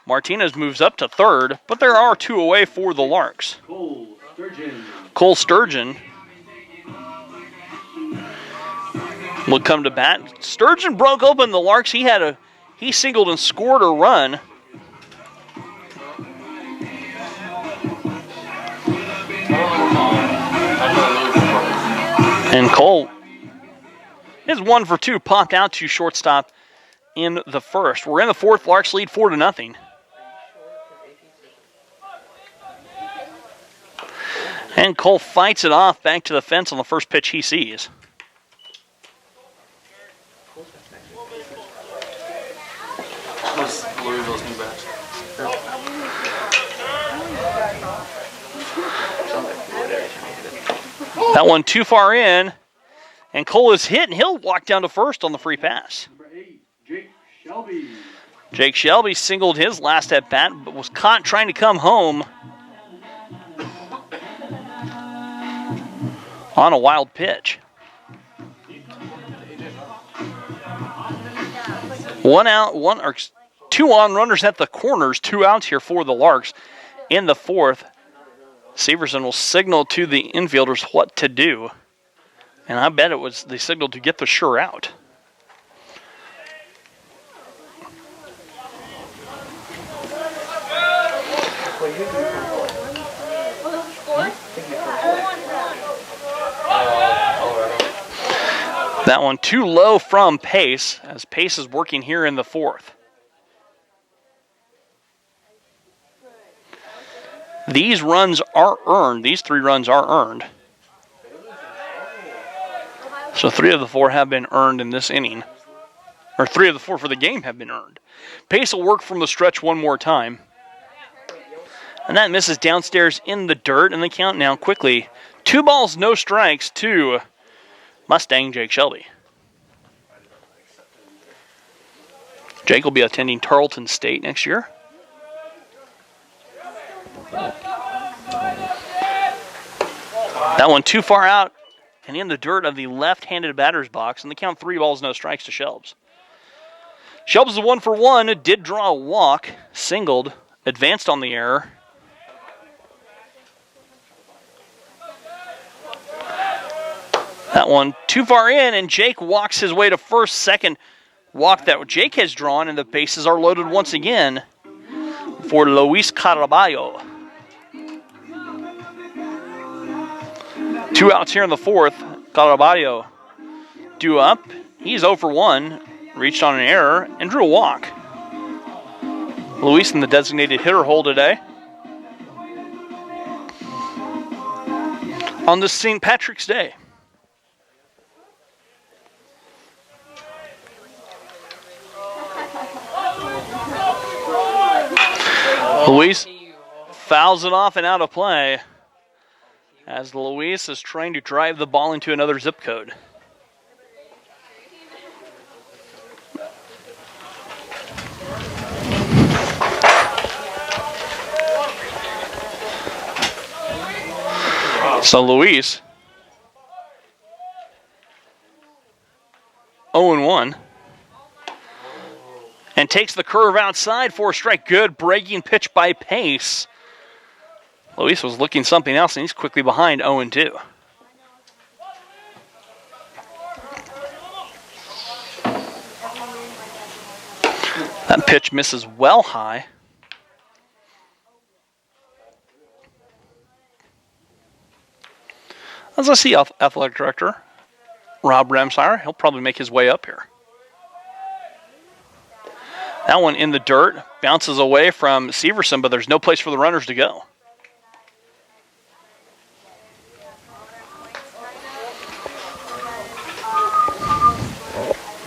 Martinez moves up to third, but there are 2 away for the Larks. Cole Sturgeon will come to bat. Sturgeon broke open the Larks. He singled and scored a run. And Cole is 1 for 2, popped out to shortstop in the first. We're in the fourth. Larks lead 4-0. And Cole fights it off back to the fence on the first pitch he sees. What's Louisville's new batch? That one too far in. And Cole is hit, and he'll walk down to first on the free pass. Number 8, Jake Shelby. Jake Shelby singled his last at bat, but was caught trying to come home on a wild pitch. 1 out, 2 on runners at the corners, 2 outs here for the Larks in the fourth. Severson will signal to the infielders what to do. And I bet it was the signal to get the sure out. That one too low from Pace, as Pace is working here in the fourth. These runs are earned. These 3 runs are earned. So 3 of the 4 have been earned in this inning. Or 3 of the 4 for the game have been earned. Pace will work from the stretch one more time. And that misses downstairs in the dirt, and they count now quickly. 2 balls, no strikes to Mustang Jake Shelby. Jake will be attending Tarleton State next year. That one too far out and in the dirt of the left-handed batter's box, and they count 3 balls, no strikes to Shelbs. Shelbs is 1 for 1, did draw a walk, singled, advanced on the error. That one too far in, and Jake walks his way to first. Second walk that Jake has drawn, and the bases are loaded once again for Luis Caraballo. 2 outs here in the fourth. Caraballo due up. He's 0 for 1, reached on an error, and drew a walk. Luis in the designated hitter hole today. On this St. Patrick's Day. Luis fouls it off and out of play as Luis is trying to drive the ball into another zip code. So Luis 0-1. And takes the curve outside for a strike. Good breaking pitch by Pace. Luis was looking something else, and he's quickly behind 0-2. That pitch misses well high. As I see athletic director Rob Ramsire, he'll probably make his way up here. That one in the dirt, bounces away from Severson, but there's no place for the runners to go.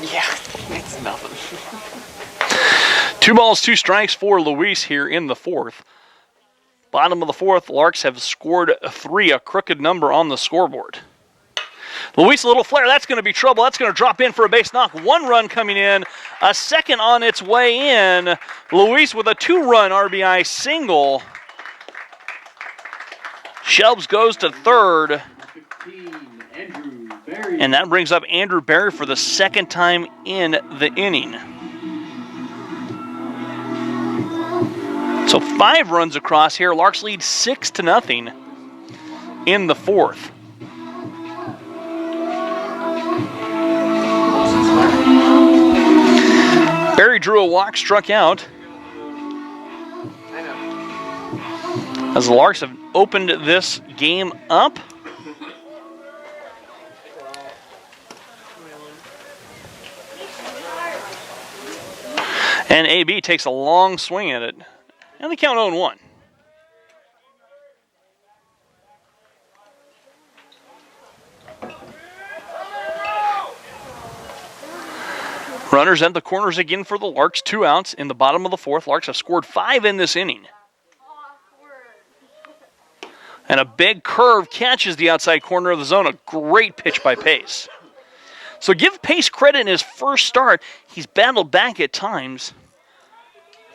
Yeah, it's nothing. 2 balls, 2 strikes for Luis here in the fourth. Bottom of the fourth, Larks have scored 3, a crooked number on the scoreboard. Luis, a little flare. That's going to be trouble. That's going to drop in for a base knock. 1 run coming in. A second on its way in. Luis with a 2-run RBI single. Shelbs goes to third. 16, Andrew Berry. And that brings up Andrew Berry for the second time in the inning. So 5 runs across here. Larks lead 6-0 in the 4th. Berry drew a walk, struck out. As the Larks have opened this game up. And AB takes a long swing at it. And they count 0-1. Runners at the corners again for the Larks. 2 outs in the bottom of the 4th. Larks have scored 5 in this inning. And a big curve catches the outside corner of the zone. A great pitch by Pace. So give Pace credit in his first start. He's battled back at times.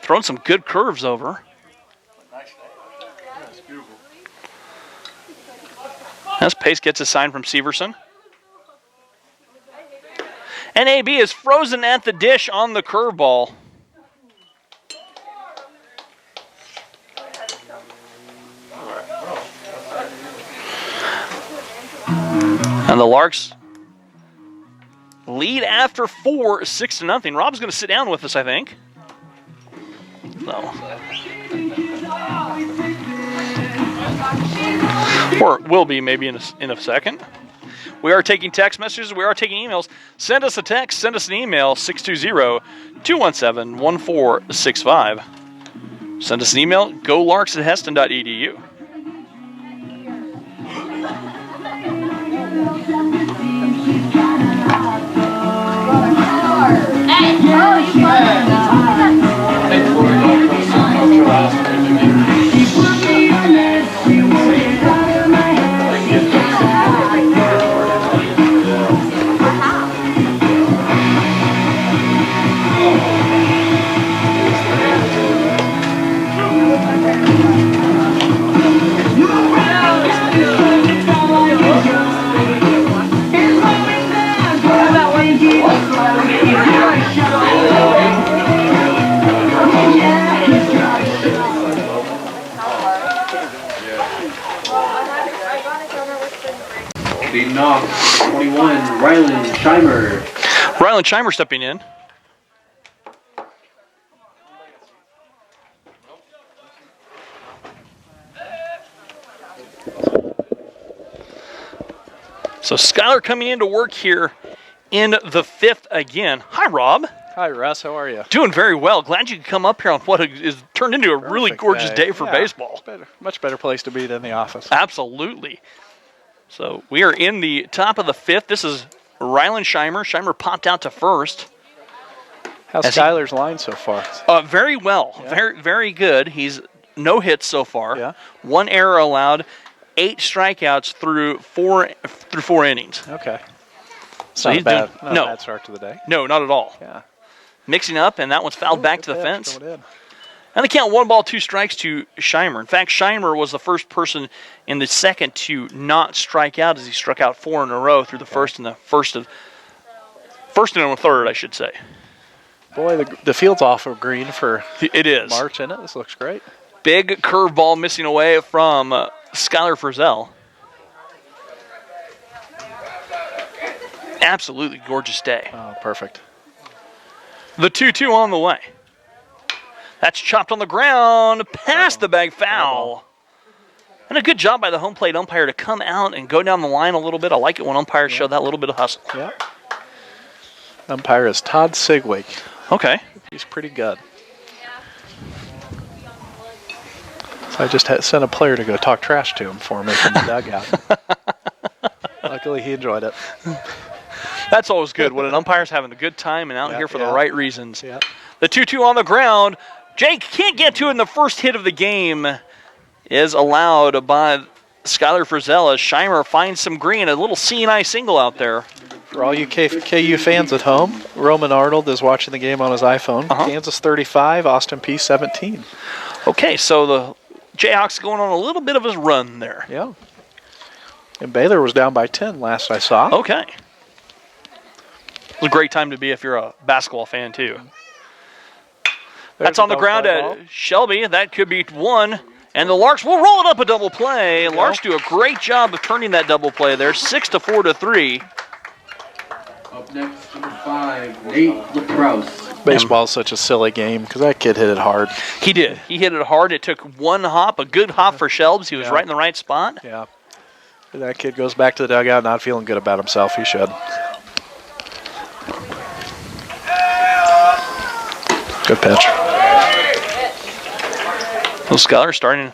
Thrown some good curves over. As Pace gets a sign from Severson. And AB is frozen at the dish on the curveball. And the Larks lead after 4, 6-0. Rob's going to sit down with us, I think. No. Or will be maybe in a second. We are taking text messages. We are taking emails. Send us a text. Send us an email, 620-217-1465. Send us an email, golarks@heston.edu. Leading off, 21, Rylan Scheimer. Rylan Scheimer stepping in. So Skylar coming into work here in the 5th again. Hi, Rob. Hi, Russ. How are you? Doing very well. Glad you could come up here on what is turned into a really gorgeous day for baseball. Much better place to be than the office. Absolutely. So we are in the top of the 5th. This is Rylan Scheimer. Scheimer popped out to first. How's Skylar's line so far? Very well. Yeah. Very, very good. He's no hits so far. Yeah. 1 error allowed. 8 strikeouts through four innings. Okay. So not he's bad. doing Not a bad start to the day. No, not at all. Yeah. Mixing up, and that one's fouled back to the fence. Going in. And they count 1 ball, 2 strikes to Scheimer. In fact, Scheimer was the first person in the 2nd to not strike out, as he struck out 4 in a row through the first and the first and the 3rd, I should say. Boy, the field's awful green for it is March, isn't it? This looks great. Big curveball missing away from Skylar Frizzell. Absolutely gorgeous day. Oh, perfect. The 2-2 on the way. That's chopped on the ground, past the bag, foul. And a good job by the home plate umpire to come out and go down the line a little bit. I like it when umpires show that little bit of hustle. Yeah. Umpire is Todd Sigwig. Okay. He's pretty good. So I just sent a player to go talk trash to him for me from the dugout. Luckily, he enjoyed it. That's always good when an umpire's having a good time and out here for the right reasons. Yeah. The 2-2 on the ground. Jake can't get to it in the first hit of the game. Is allowed by Skylar Frizzell as Scheimer finds some green. A little C&I single out there. For all you KU fans at home, Roman Arnold is watching the game on his iPhone. Kansas 35, Austin Peay 17. Okay, so the Jayhawks going on a little bit of his run there. Yeah. And Baylor was down by 10 last I saw. Okay. It's a great time to be if you're a basketball fan, too. That's on the ground at Shelby. That could be one. And the Larks will roll it up a double play. Larks do a great job of turning that double play there, 6-4 to 3. Up next, number 5, Nate LaProuse. Baseball's such a silly game because that kid hit it hard. He did. He hit it hard. It took one hop, a good hop for Shelbs. He was right in the right spot. Yeah. That kid goes back to the dugout not feeling good about himself. He should. Good pitch. Well, Schuyler starting.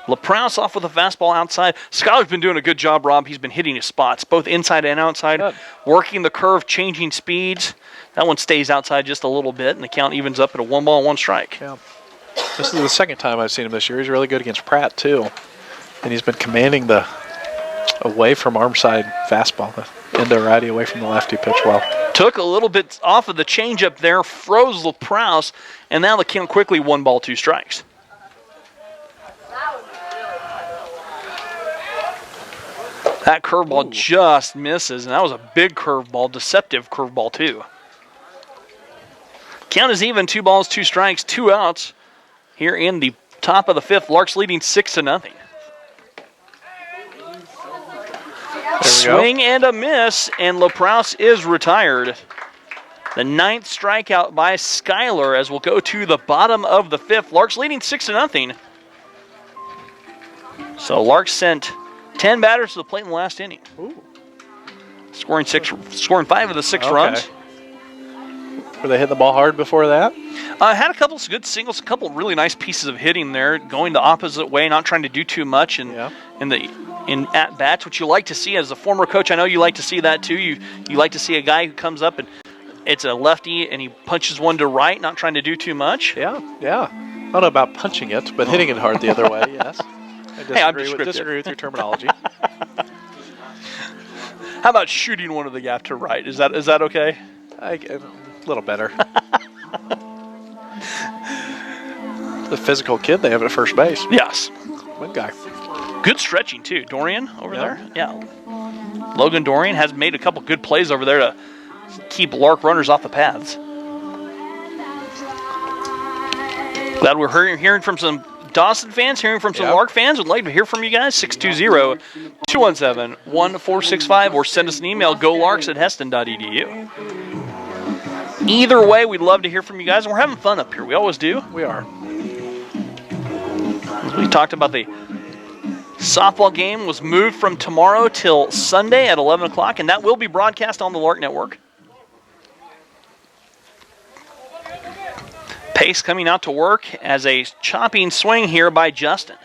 LaProuse off with a fastball outside. Schuyler's been doing a good job, Rob. He's been hitting his spots, both inside and outside, working the curve, changing speeds. That one stays outside just a little bit, and the count evens up at a 1-1 Yeah. This is the second time I've seen him this year. He's really good against Pratt, too. And he's been commanding the away from arm side fastball, the into righty away from the lefty pitch well. Took a little bit off of the changeup there, froze LaProuse, and now the count quickly 1-2. That curveball just misses, and that was a big curveball, deceptive curveball too. Count is even, 2-2, 2 outs here in the top of the fifth. Larks leading 6-0. Swing and a miss, and LaProuse is retired. The 9th strikeout by Schuyler as we'll go to the bottom of the fifth. Larks leading 6-0. So Larks sent 10 batters to the plate in the last inning. Scoring 5 of the 6 runs. Were they hitting the ball hard before that? Had a couple of good singles, a couple of really nice pieces of hitting there, going the opposite way, not trying to do too much in at bats, which you like to see as a former coach. I know you like to see that too. You like to see a guy who comes up and it's a lefty and he punches one to right, not trying to do too much. Yeah. I don't know about punching it, but hitting it hard the other way, yes. I disagree with your terminology. How about shooting one of the gap to right? Is that okay? A little better. The physical kid they have at first base. Yes. Good guy. Good stretching, too. Dorian over there. Yeah. Logan Dorian has made a couple good plays over there to keep Lark runners off the paths. Glad we're hearing from some Dawson fans, hearing from some Lark fans. Would like to hear from you guys. 620-217-1465 or send us an email, golarks@heston.edu. Either way, we'd love to hear from you guys, and we're having fun up here. We always do. We are. We talked about the softball game was moved from tomorrow till Sunday at 11 o'clock, and that will be broadcast on the Lark Network. Pace coming out to work as a chopping swing here by Justin.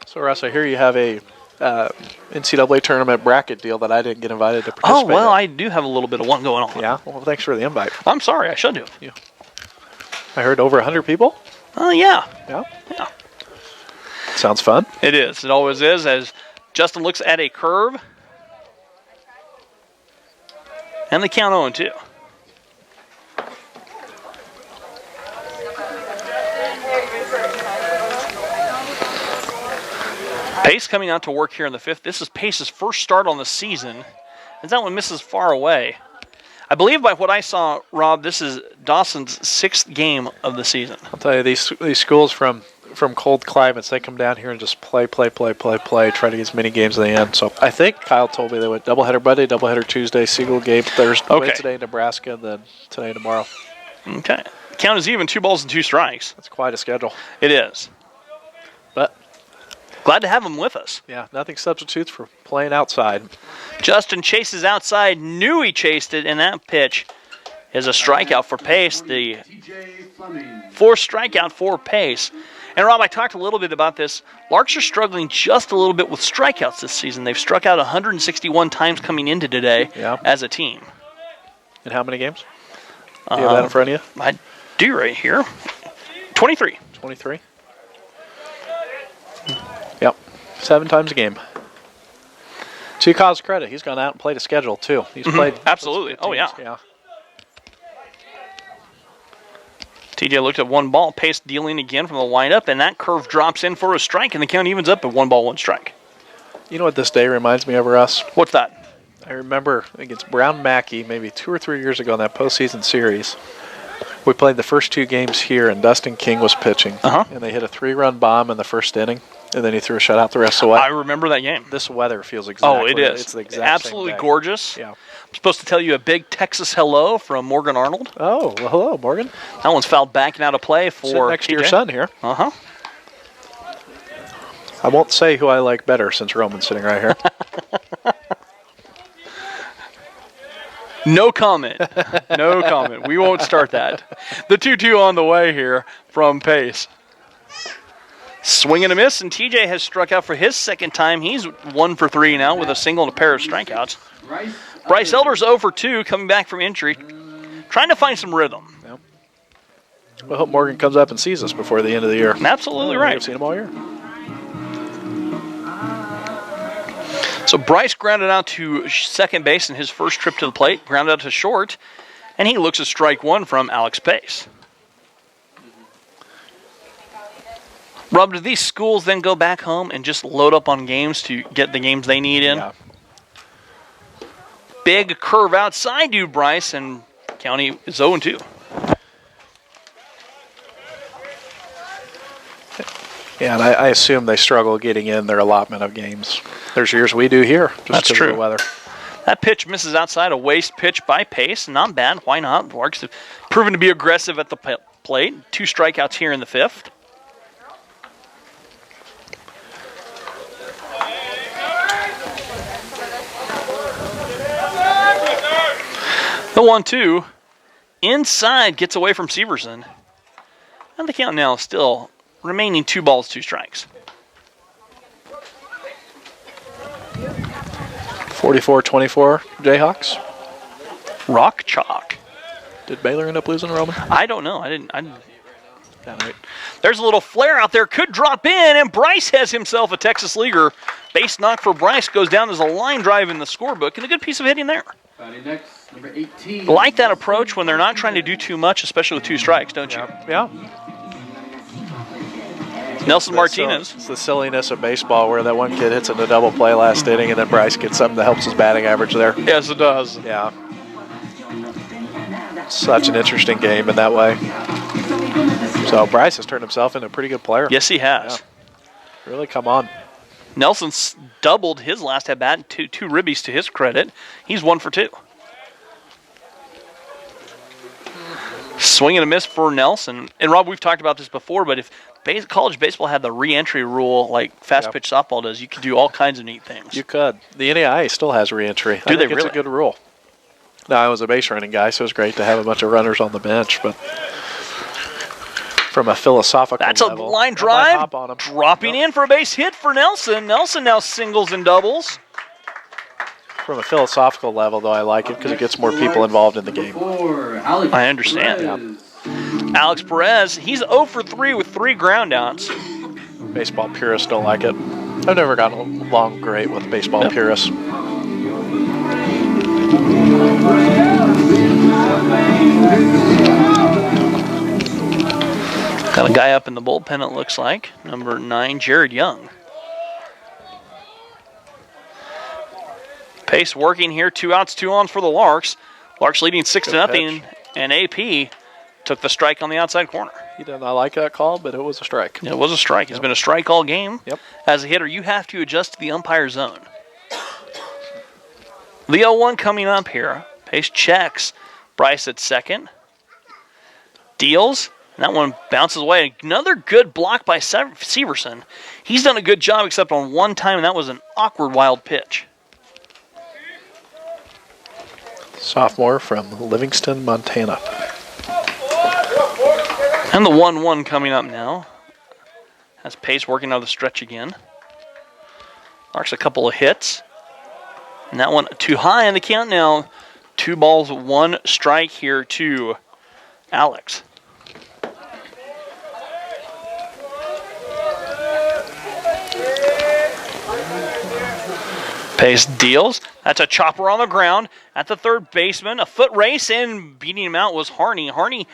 So, Russ, I hear you have a NCAA tournament bracket deal that I didn't get invited to participate in. Oh, well, I do have a little bit of one going on. Yeah? Well, thanks for the invite. I'm sorry, I should have. Yeah. I heard over 100 people? Yeah. Yeah? Yeah. Sounds fun. It is. It always is, as Justin looks at a curve. And the count 0-2. Pace coming out to work here in the fifth. This is Pace's first start on the season. And that one misses far away. I believe by what I saw, Rob, this is Dawson's 6th game of the season. I'll tell you, these schools from cold climates, they come down here and just play, try to get as many games as they can. So I think Kyle told me they went doubleheader Monday, doubleheader Tuesday, Siegel game Thursday, Wednesday, Nebraska, and then today and tomorrow. Okay. Count is even, 2-2. That's quite a schedule. It is. But glad to have him with us. Yeah, nothing substitutes for playing outside. Justin chases outside, knew he chased it, and that pitch is a strikeout for Pace. The 4th strikeout for Pace. And Rob, I talked a little bit about this. Larks are struggling just a little bit with strikeouts this season. They've struck out 161 times coming into today as a team. In how many games? Do you have that in front of you? I do right here. 23. 23? Yep. 7 times a game. To Kyle's credit, he's gone out and played a schedule, too. He's played. Absolutely. Oh, yeah. Yeah. TJ looked at one ball, Pace dealing again from the lineup, and that curve drops in for a strike, and the count evens up at 1-1. You know what this day reminds me of, Russ? What's that? I remember against Brown Mackey maybe 2 or 3 years ago in that postseason series. We played the first 2 games here, and Dustin King was pitching. And they hit a 3-run bomb in the first inning, and then he threw a shutout the rest of the way. I remember that game. This weather feels exactly. Oh, it is. It's the exact absolutely same day. Gorgeous. Yeah. I'm supposed to tell you a big Texas hello from Morgan Arnold. Oh, well, hello, Morgan. That one's fouled back and out of play for Sitting next to your TJ. son here. I won't say who I like better since Roman's sitting right here. No comment. No comment. We won't start that. The 2-2 on the way here from Pace. Swing and a miss, and TJ has struck out for his second time. He's 1 for 3 now with a single and a pair of strikeouts. Bryce Elder's 0 for 2, coming back from injury, trying to find some rhythm. Yep. I hope Morgan comes up and sees us before the end of the year. Absolutely right. I've seen him all year. So Bryce grounded out to second base in his first trip to the plate, grounded out to short, and he looks at strike 1 from Alex Pace. Rob, do these schools then go back home and just load up on games to get the games they need in? Yeah. Big curve outside to Bryce, and County is 0-2. Yeah, and I assume they struggle getting in their allotment of games. There's years we do here, just That's because true. of the weather. That pitch misses outside, a waste pitch by Pace. Not bad. Why not? Larks have proven to be aggressive at the plate. 2 strikeouts here in the 5th. The 1-2 inside gets away from Severson. And the count now is still remaining 2 balls, 2 strikes. 44-24 Jayhawks. Rock chalk. Did Baylor end up losing, Roman? I don't know. I didn't. Damn right. There's a little flare out there. Could drop in, and Bryce has himself a Texas leaguer. Base knock for Bryce goes down as a line drive in the scorebook, and a good piece of hitting there. Batting next, number 18. Like that approach when they're not trying to do too much, especially with 2 strikes, don't you? Yeah. Nelson Martinez. It's the silliness of baseball where that one kid hits in a double play last inning, and then Bryce gets something that helps his batting average there. Yes, it does. Yeah. Such an interesting game in that way. So Bryce has turned himself into a pretty good player. Yes, he has. Yeah. Really come on. Nelson's doubled his last at bat, two ribbies to his credit. He's 1 for 2. Swing and a miss for Nelson. And Rob, we've talked about this before, but if college baseball had the re-entry rule like fast pitch softball does, you could do all kinds of neat things. You could. The NAIA still has re-entry. Do they It's really? a good rule. Now, I was a base running guy, so it was great to have a bunch of runners on the bench, but from a philosophical That's a level, line I might drive, hop on 'em. dropping in for a base hit for Nelson. Nelson now singles and doubles. From a philosophical level, though, I like it because it gets more people involved in the game. I understand. Alex Perez, he's 0 for 3 with 3 groundouts. Baseball purists don't like it. I've never gotten along great with baseball purists. Got a guy up in the bullpen, it looks like. Number 9, Jared Young. Pace working here. 2 outs, 2 ons for the Larks. Larks leading 6-0, and AP took the strike on the outside corner. He did not like that call, but it was a strike. It was a strike. It's been a strike all game. Yep. As a hitter, you have to adjust to the umpire zone. The 0-1 coming up here. Pace checks. Bryce at second. Deals. And that one bounces away. Another good block by Severson. He's done a good job except on one time, and that was an awkward wild pitch. Sophomore from Livingston, Montana. And the 1-1 coming up now. Has Pace working out of the stretch again. Marks a couple of hits. And that one too high on the count now. 2 balls, 1 strike here to Alex. Pace deals. That's a chopper on the ground at the third baseman. A foot race, and beating him out was Harney. Harney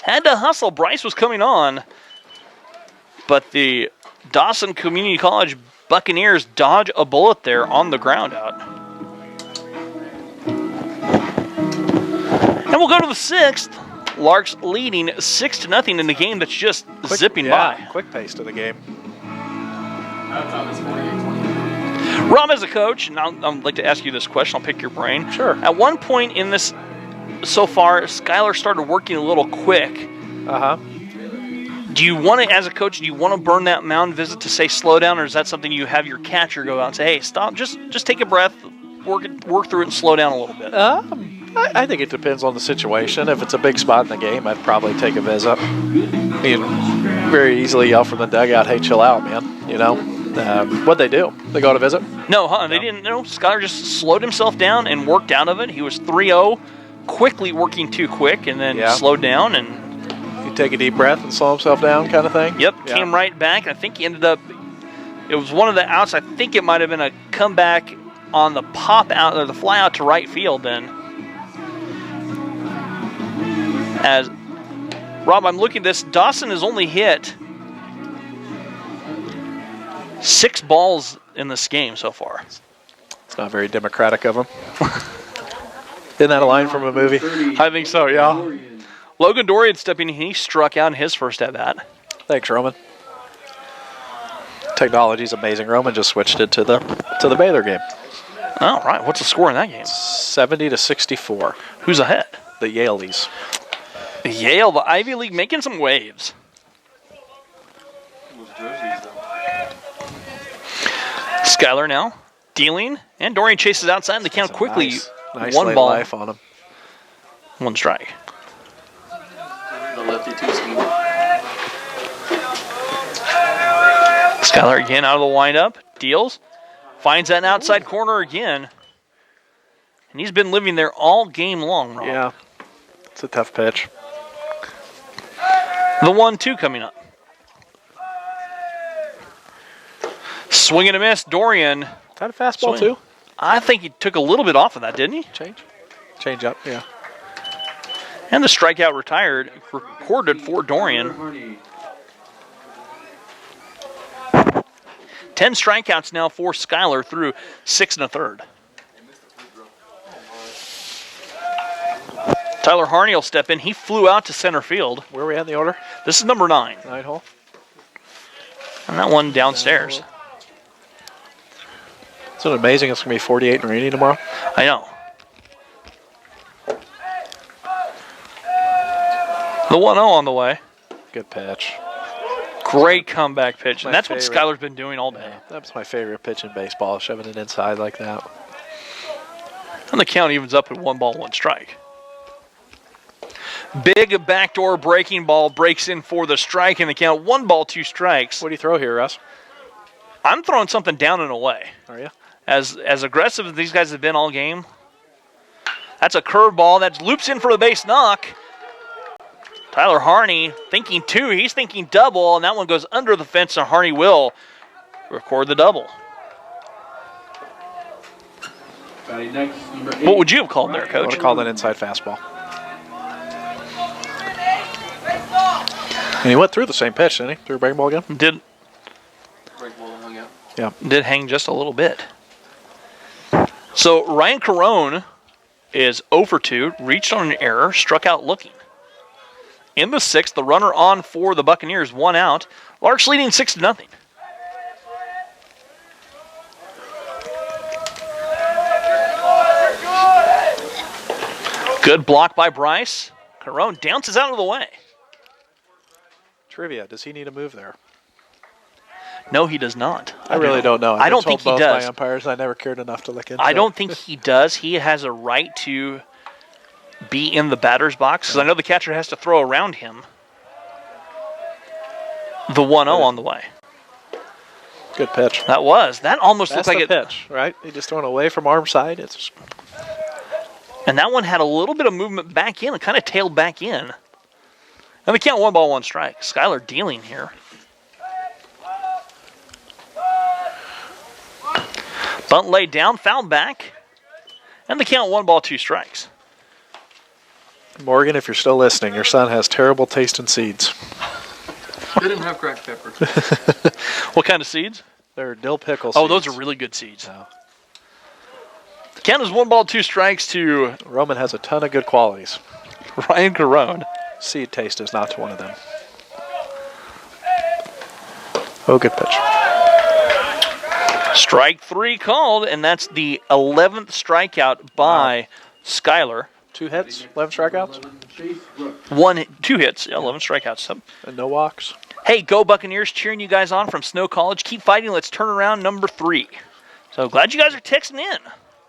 had to hustle. Bryce was coming on. But the Dawson Community College Buccaneers dodge a bullet there on the ground out. And we'll go to the 6th. Larks leading 6-0 in the game that's just zipping by. Quick pace to the game. Rob, as a coach, and I'd like to ask you this question. I'll pick your brain. Sure. At one point in this so far, Skylar started working a little quick. Uh-huh. Do you want to, as a coach, do you want to burn that mound visit to say slow down, or is that something you have your catcher go out and say, hey, stop, just take a breath, work through it and slow down a little bit? I think it depends on the situation. If it's a big spot in the game, I'd probably take a visit. You can very easily yell from the dugout, hey, chill out, man. You know? What'd they do? They go to visit? No, they didn't. No, Skylar just slowed himself down and worked out of it. He was 3-0, quickly working too quick, and then slowed down. And you take a deep breath and slow himself down kind of thing? Yep, came right back. I think he ended up, it was one of the outs. I think it might have been a comeback on the pop out, or the fly out to right field then. As Rob, I'm looking at this. Dawson has only hit 6 balls in this game so far. It's not very democratic of him. Isn't that a line from a movie? I think so, yeah. Logan Dorian stepping in. He struck out in his first at bat. Thanks, Roman. Technology's amazing. Roman just switched it to the Baylor game. Oh, right. What's the score in that game? 70-64. Who's ahead? The Yaleys. Yale, the Ivy League, making some waves. Skylar now dealing, and Dorian chases outside, and the count quickly. Nice one late ball, life on him. 1 strike. The lefty two scheme. Skylar again out of the windup, deals, finds that outside corner again, and he's been living there all game long, Rob. Yeah, it's a tough pitch. The 1-2 coming up. Swing and a miss, Dorian. Is that a fastball Swing. too? I think he took a little bit off of that, didn't he? Change up, yeah. And the strikeout retired, recorded for Dorian. 10 strikeouts now for Skylar through 6 1/3. Tyler Harney will step in. He flew out to center field. Where are we at in the order? This is number 9. 9 hole. And that one downstairs. Isn't it amazing it's going to be 48 and rainy tomorrow? I know. The 1-0 on the way. Good pitch. Great comeback pitch. And My that's what favorite. Skylar's been doing all day. That's my favorite pitch in baseball, shoving it inside like that. And the count evens up at 1 ball, 1 strike. Big backdoor breaking ball breaks in for the strike, and the count 1 ball, 2 strikes. What do you throw here, Russ? I'm throwing something down and away. Are you? As aggressive as these guys have been all game. That's a curveball that loops in for the base knock. Tyler Harney thinking 2. He's thinking double, and that one goes under the fence, and Harney will record the double. Next, number 8. What would you have called there, I would Coach? have called an inside fastball. And he went through the same pitch, didn't he? Through a breaking ball again? Did hang just a little bit. So Ryan Carone is 0 for 2, reached on an error, struck out looking. In the 6th, the runner on for the Buccaneers, 1 out. Larks leading 6-0. Good block by Bryce. Carone bounces out of the way. Trivia, does he need a move there? No, he does not. I really don't know. I don't think he both does. My umpires, I never cared enough to look into I it. don't think he does. He has a right to be in the batter's box because I know the catcher has to throw around him. The 1-0 on the way. Good pitch. That almost That's looked like the pitch, right? He just thrown away from arm side. It's And that one had a little bit of movement back in and kind of tailed back in. And the count 1 ball, 1 strike. Skylar dealing here. Bunt laid down, foul back. And the count 1 ball, 2 strikes. Morgan, if you're still listening, your son has terrible taste in seeds. They didn't have cracked pepper. What kind of seeds? They're dill pickle seeds. Oh, those are really good seeds. No. Count is 1 ball, 2 strikes to Roman has a ton of good qualities. Ryan Carone. Seed taste is not one of them. Oh, good pitch. Strike 3 called, and that's the 11th strikeout by Skyler. 2 hits, 11 strikeouts, 2 hits, 11 strikeouts. and no walks. Hey, go Buccaneers, cheering you guys on from Snow College. Keep fighting. Let's turn around number 3. So glad you guys are texting in.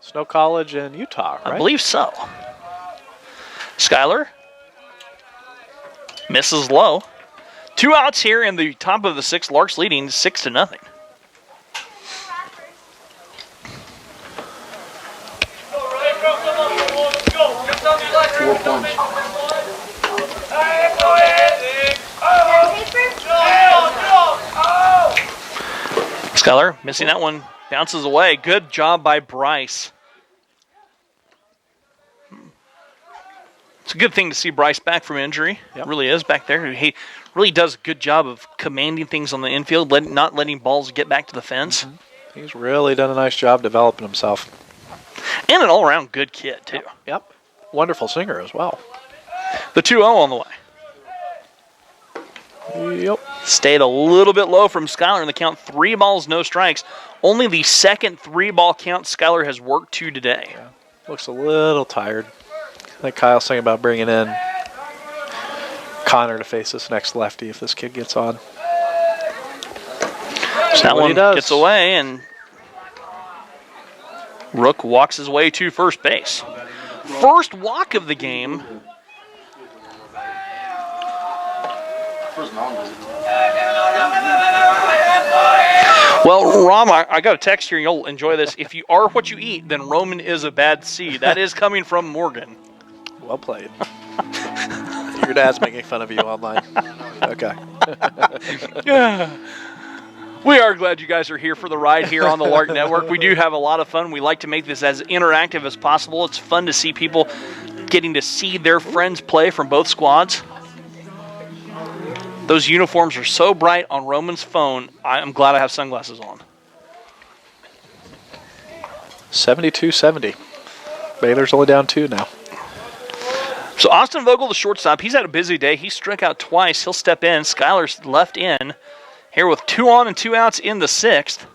Snow College in Utah, right? I believe so. Skyler misses low. 2 outs here in the top of the 6th. Larks leading 6-0. 4 points. Skyler missing that one. Bounces away. Good job by Bryce. It's a good thing to see Bryce back from injury. Yep. It really is back there. He really does a good job of commanding things on the infield, not letting balls get back to the fence. Mm-hmm. He's really done a nice job developing himself. And an all-around good kid, too. Yep. Wonderful singer as well. The 2-0 on the way. Yep. Stayed a little bit low from Skyler in the count. 3 balls, no strikes. Only the second 3-ball count Skyler has worked to today. Yeah. Looks a little tired. Like Kyle's saying about bringing in Connor to face this next lefty if this kid gets on. So that one gets away, and Rook walks his way to first base. First walk of the game. First non-visit. Well, Rom, I got a text here, and you'll enjoy this. If you are what you eat, then Roman is a bad seed. That is coming from Morgan. Well played. Your dad's making fun of you online. Okay. We are glad you guys are here for the ride here on the Lark Network. We do have a lot of fun. We like to make this as interactive as possible. It's fun to see people getting to see their friends play from both squads. Those uniforms are so bright on Roman's phone. I'm glad I have sunglasses on. 72-70. Baylor's only down 2 now. So Austin Vogel, the shortstop, he's had a busy day. He struck out twice. He'll step in. Skyler's left in. Here with 2 on and 2 outs in the 6th.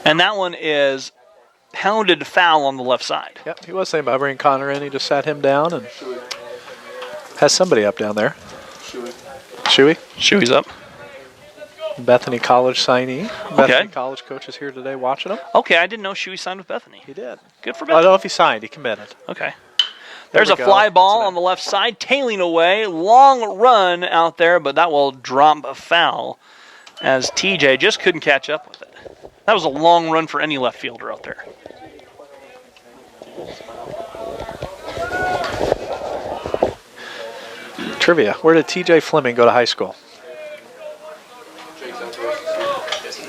And that one is pounded foul on the left side. Yep, he was saying about bringing Connor in. He just sat him down and has somebody up down there. Shuey? Shuey's up. Bethany College signee. Okay. Bethany College coach is here today watching him. Okay, I didn't know Shuey signed with Bethany. He did. Good for I Bethany. don't know if he signed. He committed. Okay. There's we a go. fly ball That's on the left side, tailing away. Long run out there, but that will drop a foul as TJ just couldn't catch up with it. That was a long run for any left fielder out there. Trivia. Where did TJ Fleming go to high school?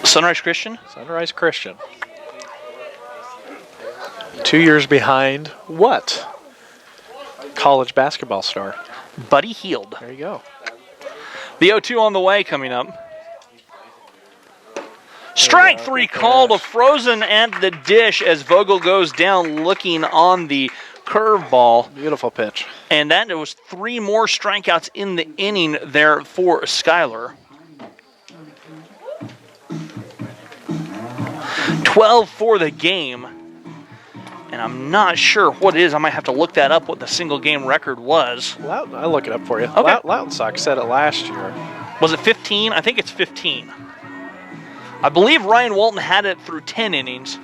Sunrise Christian? Sunrise Christian. 2 years behind what? College basketball star. Buddy Heald. There you go. The 0-2 on the way coming up. Strike 3 called, a frozen at the dish as Vogel goes down looking on the curveball. Beautiful pitch. And that there was 3 more strikeouts in the inning there for Skyler. 12 for the game. And I'm not sure what it is. I might have to look that up, what the single game record was. Loudoun, I'll look it up for you. Okay. Loudoun Sox said it last year. Was it 15? I think it's 15. I believe Ryan Walton had it through 10 innings.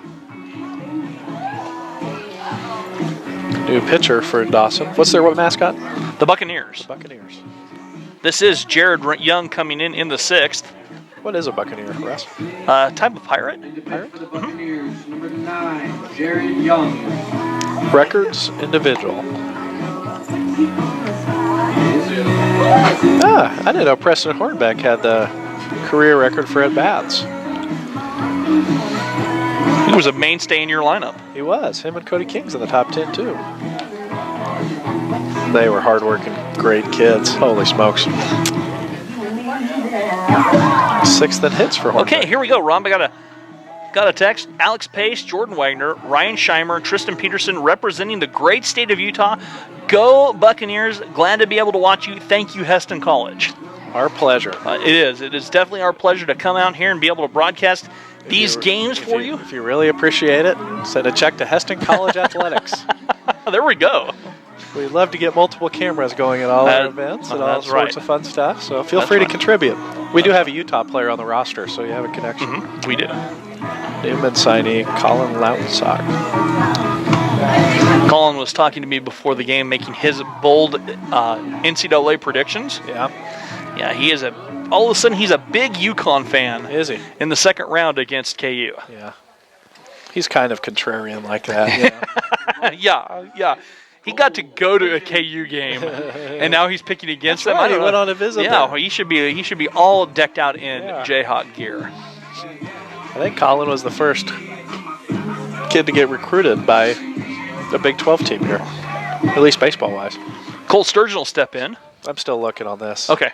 New pitcher for Dawson. What's their mascot? The Buccaneers. Buccaneers. This is Jared Young coming in the 6th. What is a Buccaneer, Russ? Type of pirate. Pirate for the Buccaneers, number 9, Jared Young. Records individual. I didn't know Preston Hornbeck had the career record for at-bats. He was a mainstay in your lineup. He was. Him and Cody King's in the top 10, too. They were hardworking, great kids. Holy smokes. 6th in hits for Hornbeck. Okay, here we go, Ron. I got a text. Alex Pace, Jordan Wagner, Ryan Scheimer, Tristan Peterson representing the great state of Utah. Go Buccaneers. Glad to be able to watch you. Thank you, Heston College. Our pleasure. It is. It is definitely our pleasure to come out here and be able to broadcast these games for you. If you really appreciate it, send a check to Heston College Athletics. There we go. We'd love to get multiple cameras going at all our events and all sorts of fun stuff, so feel free to contribute. We do have a Utah player on the roster, so you have a connection. Mm-hmm. We do. Newman signee, Colin Lautensack. Colin was talking to me before the game, making his bold NCAA predictions. Yeah. Yeah, he is all of a sudden he's a big UConn fan. Is he? In the second round against KU. Yeah. He's kind of contrarian like that. Yeah. He got to go to a KU game, and now he's picking against them. Right, he went on a visit. Yeah, there. he should be all decked out in Jayhawk gear. I think Colin was the first kid to get recruited by the Big 12 team here, at least baseball-wise. Cole Sturgeon will step in. I'm still looking on this. Okay.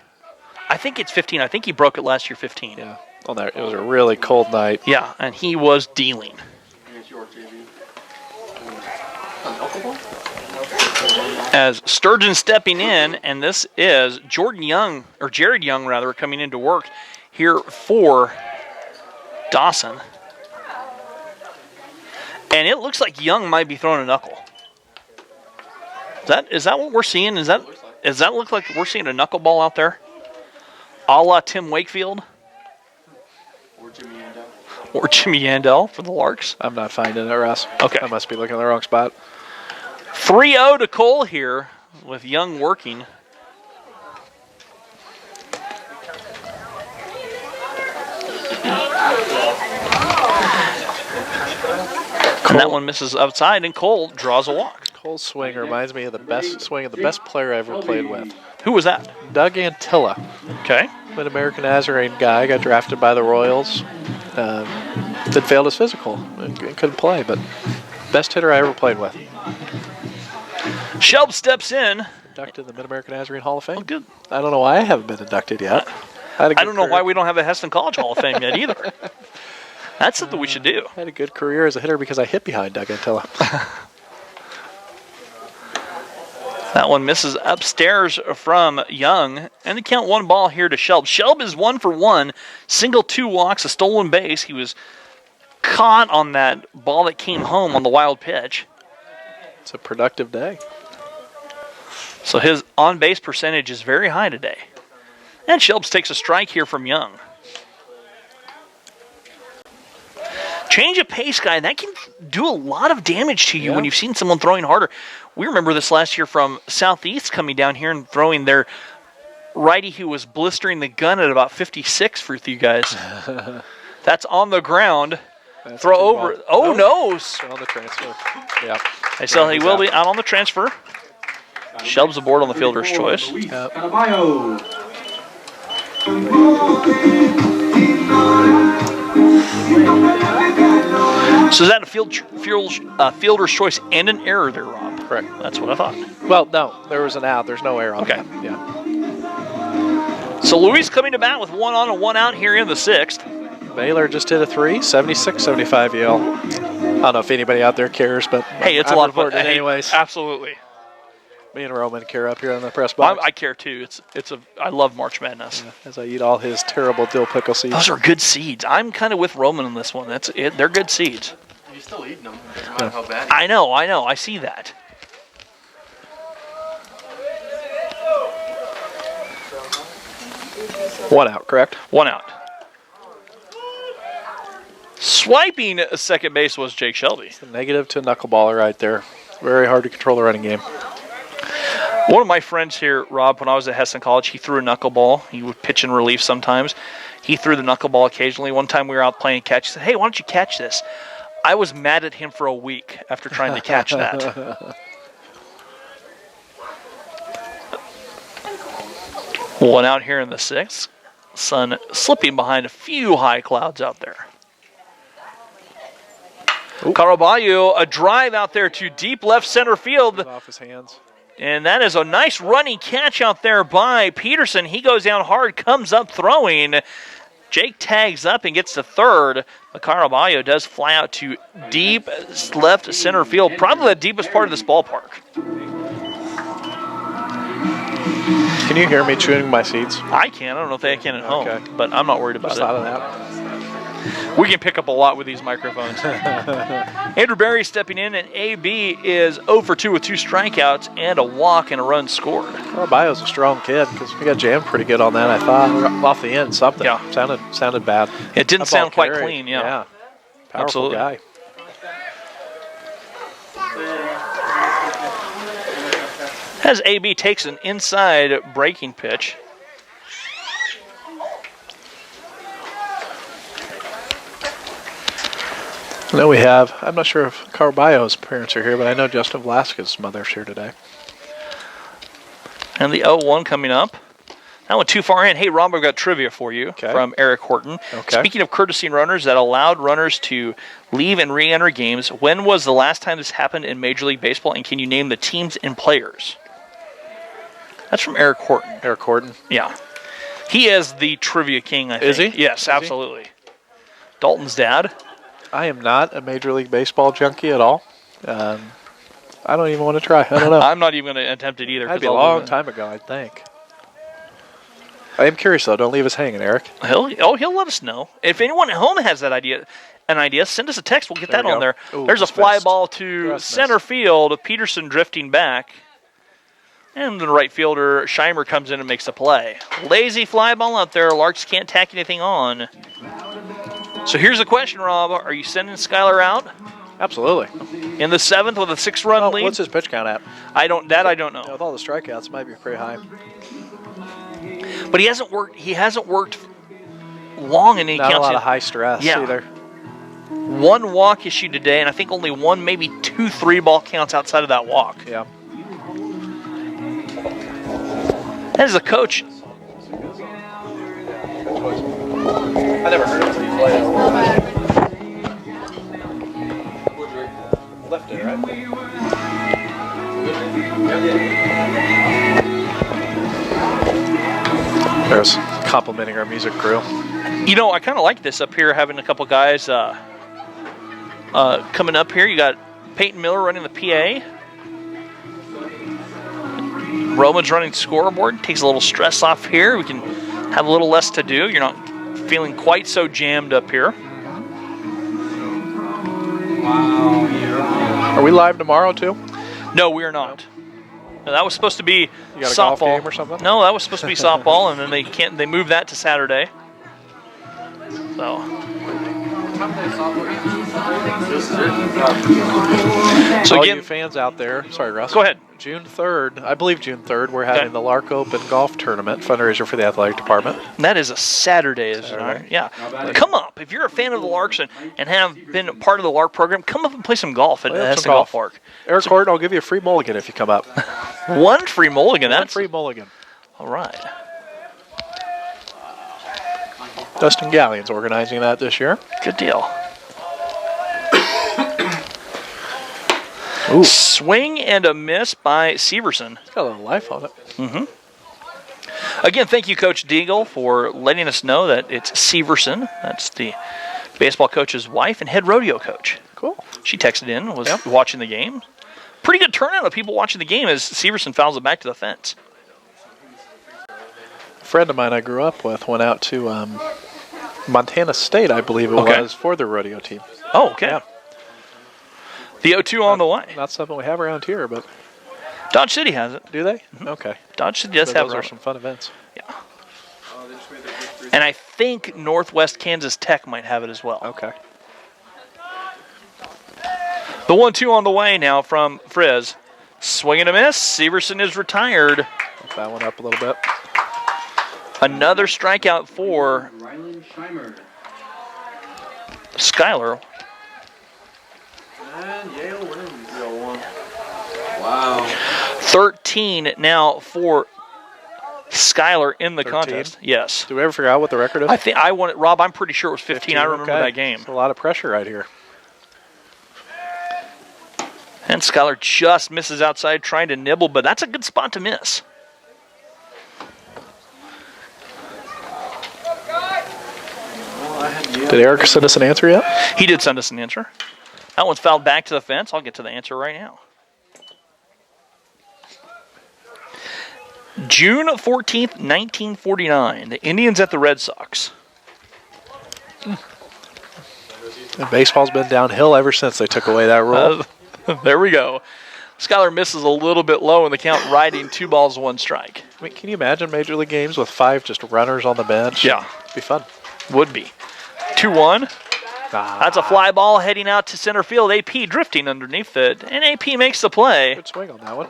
I think it's 15. I think he broke it last year 15. Yeah. On there, it was a really cold night. Yeah, and he was dealing. As Sturgeon stepping in, and this is Jared Young, coming into work here for Dawson. And it looks like Young might be throwing a knuckle. Is that what we're seeing? Does that look like we're seeing a knuckleball out there? A la Tim Wakefield? Or Jimmy Yandel for the Larks? I'm not finding it, Russ. Okay. I must be looking in the wrong spot. 3-0 to Cole here with Young working. And that one misses outside, and Cole draws a walk. Cole's swing reminds me of the best swing of the best player I ever played with. Who was that? Doug Antilla. Okay. Mid-American Nazarene guy, got drafted by the Royals. Then failed his physical. Couldn't play, but best hitter I ever played with. Shelb steps in. Inducted in the Mid-American Nazarene Hall of Fame. Oh, good. I don't know why I haven't been inducted yet. I don't know why we don't have a Heston College Hall of Fame yet either. That's something we should do. I had a good career as a hitter because I hit behind Doug Antilla. That one misses upstairs from Young. And they count one ball here to Shelb. Shelb is 1 for 1. Single, 2 walks, a stolen base. He was caught on that ball that came home on the wild pitch. It's a productive day. So his on-base percentage is very high today. And Shelbs takes a strike here from Young. Change of pace, guy, that can do a lot of damage to you when you've seen someone throwing harder. We remember this last year from Southeast coming down here and throwing their righty who was blistering the gun at about 56 for you guys. That's on the ground. That's Throw over. Oh, no. Still on the transfer. Yeah. They said he will be out on the transfer. Shelbs aboard on the fielder's choice. Yep. So is that a fielder's choice and an error there, Rob? Correct. That's what I thought. Well, no, there was an out. There's no error on Okay. that. Yeah. So Luis coming to bat with 1 on and 1 out here in the 6th. Baylor just hit a 3, 76-75 EL. I don't know if anybody out there cares, but Hey, it's I'm a lot of fun. reporting it anyways. Absolutely. Me and Roman care up here on the press box. I care too. I love March Madness. As I eat all his terrible dill pickle seeds. Those are good seeds. I'm kind of with Roman on this one. That's it. They're good seeds. You're still eating them, no matter how bad. I know. I see that. One out, correct? 1 out. Swiping at second base was Jake Shelby. It's a negative to knuckleballer right there. Very hard to control the running game. One of my friends here, Rob, when I was at Heston College, he threw a knuckleball. He would pitch in relief sometimes. He threw the knuckleball occasionally. One time we were out playing catch. He said, "Hey, why don't you catch this?" I was mad at him for a week after trying to catch that. One out here in the 6th. Sun slipping behind a few high clouds out there. Caraballo, a drive out there to deep left center field. Off his hands. And that is a nice running catch out there by Peterson. He goes down hard, comes up throwing. Jake tags up and gets to third. But Caraballo does fly out to deep left center field, probably the deepest part of this ballpark. Can you hear me chewing my seeds? I can. I don't know if they can at home, Okay. but I'm not worried about Just it. thought of that. We can pick up a lot with these microphones. Andrew Berry stepping in, and AB is 0 for 2 with 2 strikeouts and a walk and a run scored. Caraballo's a strong kid because we got jammed pretty good on that, I thought. Off the end, something. Yeah. Sounded bad. It didn't That ball sound quite carried. clean, yeah. Powerful Absolutely. guy. As AB takes an inside breaking pitch. I know we have, I'm not sure if Caraballo's parents are here, but I know Justin Velasquez's mother's here today. And the 0-1 coming up. That went too far in. Hey, Rob, I've got trivia for you from Eric Horton. Okay. Speaking of courtesy runners that allowed runners to leave and re-enter games, when was the last time this happened in Major League Baseball, and can you name the teams and players? That's from Eric Horton. Eric Horton. Yeah. He is the trivia king, I think. Is he? Yes, Is he? absolutely. Dalton's dad. I am not a Major League Baseball junkie at all. I don't even want to try. I don't know. I'm not even going to attempt it either. That'd be 'cause a I'll long lose it. time ago, I think. I am curious, though. Don't leave us hanging, Eric. He'll let us know. If anyone at home has an idea, send us a text. We'll get There that we on go. there. Ooh, There's a just fly missed. ball to Just center missed. field. Peterson drifting back. And the right fielder, Scheimer, comes in and makes a play. Lazy fly ball out there. Larks can't tack anything on. So here's the question, Rob. Are you sending Skylar out Absolutely. in the 7th with a 6-run Oh, lead? what's his pitch count at? I don't know. With all the strikeouts, it might be pretty high. But he hasn't worked long in any Not a counts. lot of high stress Yeah. either. 1 walk issued today, and I think only 1, maybe 2 3-ball counts outside of that walk. Yeah. As a coach, I never heard of him play Lifted, right? There's complimenting our music crew. you know, I kind of like this up here, having a couple guys coming up here. You got Peyton Miller running the PA. Roman's running scoreboard. Takes a little stress off here. We can have a little less to do. You're not feeling quite so jammed up here. Are we live tomorrow, too? No, we are not. No, that was supposed to be You got a softball golf game or something? No, that was supposed to be softball, and then they moved that to Saturday. So All again, you fans out there, sorry, Russ. go ahead. June 3rd, I believe June 3rd, we're having the Lark Open Golf Tournament fundraiser for the athletic department. That is a Saturday, is it Saturday. not? Yeah. Come up. If you're a fan of the Larks and have been a part of the Lark program, come up and play some golf at Play up Heston some Golf golf. Park. Eric Horton, I'll give you a free mulligan if you come up. One free mulligan. One That's free mulligan. all right. Dustin Galleon's organizing that this year. Good deal. Ooh. Swing and a miss by Severson. It's got a little life on it. Again, thank you, Coach Deagle, for letting us know that it's Severson. That's the baseball coach's wife and head rodeo coach. Cool. She texted in, was Yep. watching the game. Pretty good turnout of people watching the game as Severson fouls it back to the fence. A friend of mine I grew up with went out to Montana State, I believe it Okay. was, for the rodeo team. Oh, okay. Yeah. The 0-2 on the way. Not something we have around here, but Dodge City has it. do they? Okay. Dodge City does So have those it. are some fun events. And I think Northwest Kansas Tech might have it as well. Okay. The 1-2 on the way now from Frizz. Swing and a miss. Severson is retired. Bump that one up a little bit. Another strikeout for Ryland Scheimer. Skylar. And Yale wins 0-1. Wow. 13 now for Skylar in the 13? contest. Yes. Do we ever figure out what the record is? I think I won it. Rob, I'm pretty sure it was 15. I remember okay. that game. It's a lot of pressure right here. And Skylar just misses outside trying to nibble, but that's a good spot to miss. Did Eric send us an answer yet? He did send us an answer. That one's fouled back to the fence. I'll get to the answer right now. June 14th, 1949. The Indians at the Red Sox. And baseball's been downhill ever since they took away that rule. There we go. Skylar misses a little bit low in the count, riding 2 balls, 1 strike. I mean, can you imagine Major League games with 5 just runners on the bench? Yeah. It'd be fun. Would be. 2-1. That's a fly ball heading out to center field. AP drifting underneath it, and AP makes the play. Good swing on that one.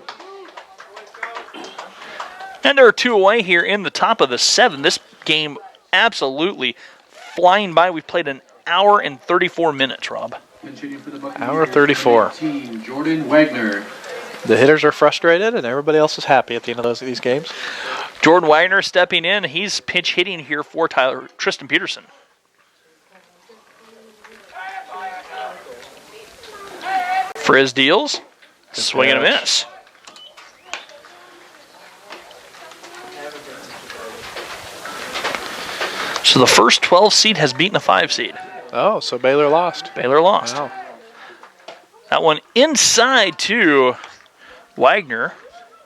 And there are 2 away here in the top of the 7th. This game absolutely flying by. We've played an hour and 34 minutes, Rob. Hour 34. Jordan Wagner. The hitters are frustrated, and everybody else is happy at the end of these games. Jordan Wagner stepping in. He's pinch hitting here for Tristan Peterson. Frizz deals. Swing and a miss. So the first 12 seed has beaten a 5 seed. Oh, so Baylor lost. Baylor lost. Wow. That one inside to Wagner.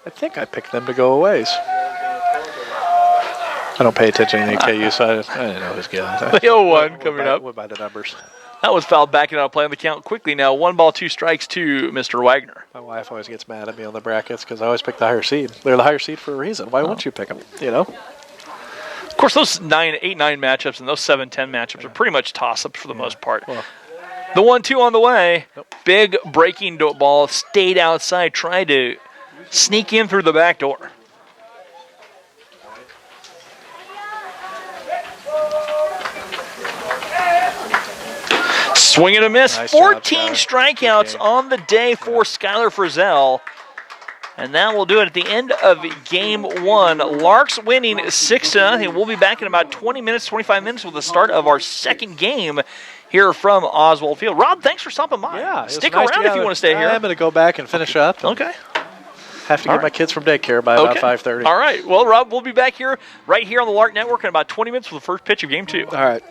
I think I picked them to go a ways. I don't pay attention to KU, so I didn't know who's good. The 0-1 coming up. Went by the numbers. That was fouled back and out of play on the count quickly now. 1 ball, 2 strikes to Mr. Wagner. My wife always gets mad at me on the brackets because I always pick the higher seed. They're the higher seed for a reason. Why wouldn't you pick them? You know? Of course, those 8-9 matchups and those 7-10 matchups are pretty much toss-ups for the most part. Well, the 1-2 on the way. Big breaking ball stayed outside, tried to sneak in through the back door. Swing and a miss. Nice 14 job, strikeouts on the day for Skylar Frizzell. And that will do it at the end of game 1. Larks winning 6-0. We'll be back in about 20 minutes, 25 minutes with the start of our second game here from Oswald Field. Rob, thanks for stopping by. Yeah, Stick around if you want to stay here. I'm going to go back and finish up. Okay. Have to get my kids from daycare by about 5:30. All right. Well, Rob, we'll be back here, right here on the Lark Network in about 20 minutes with the first pitch of game 2. All right.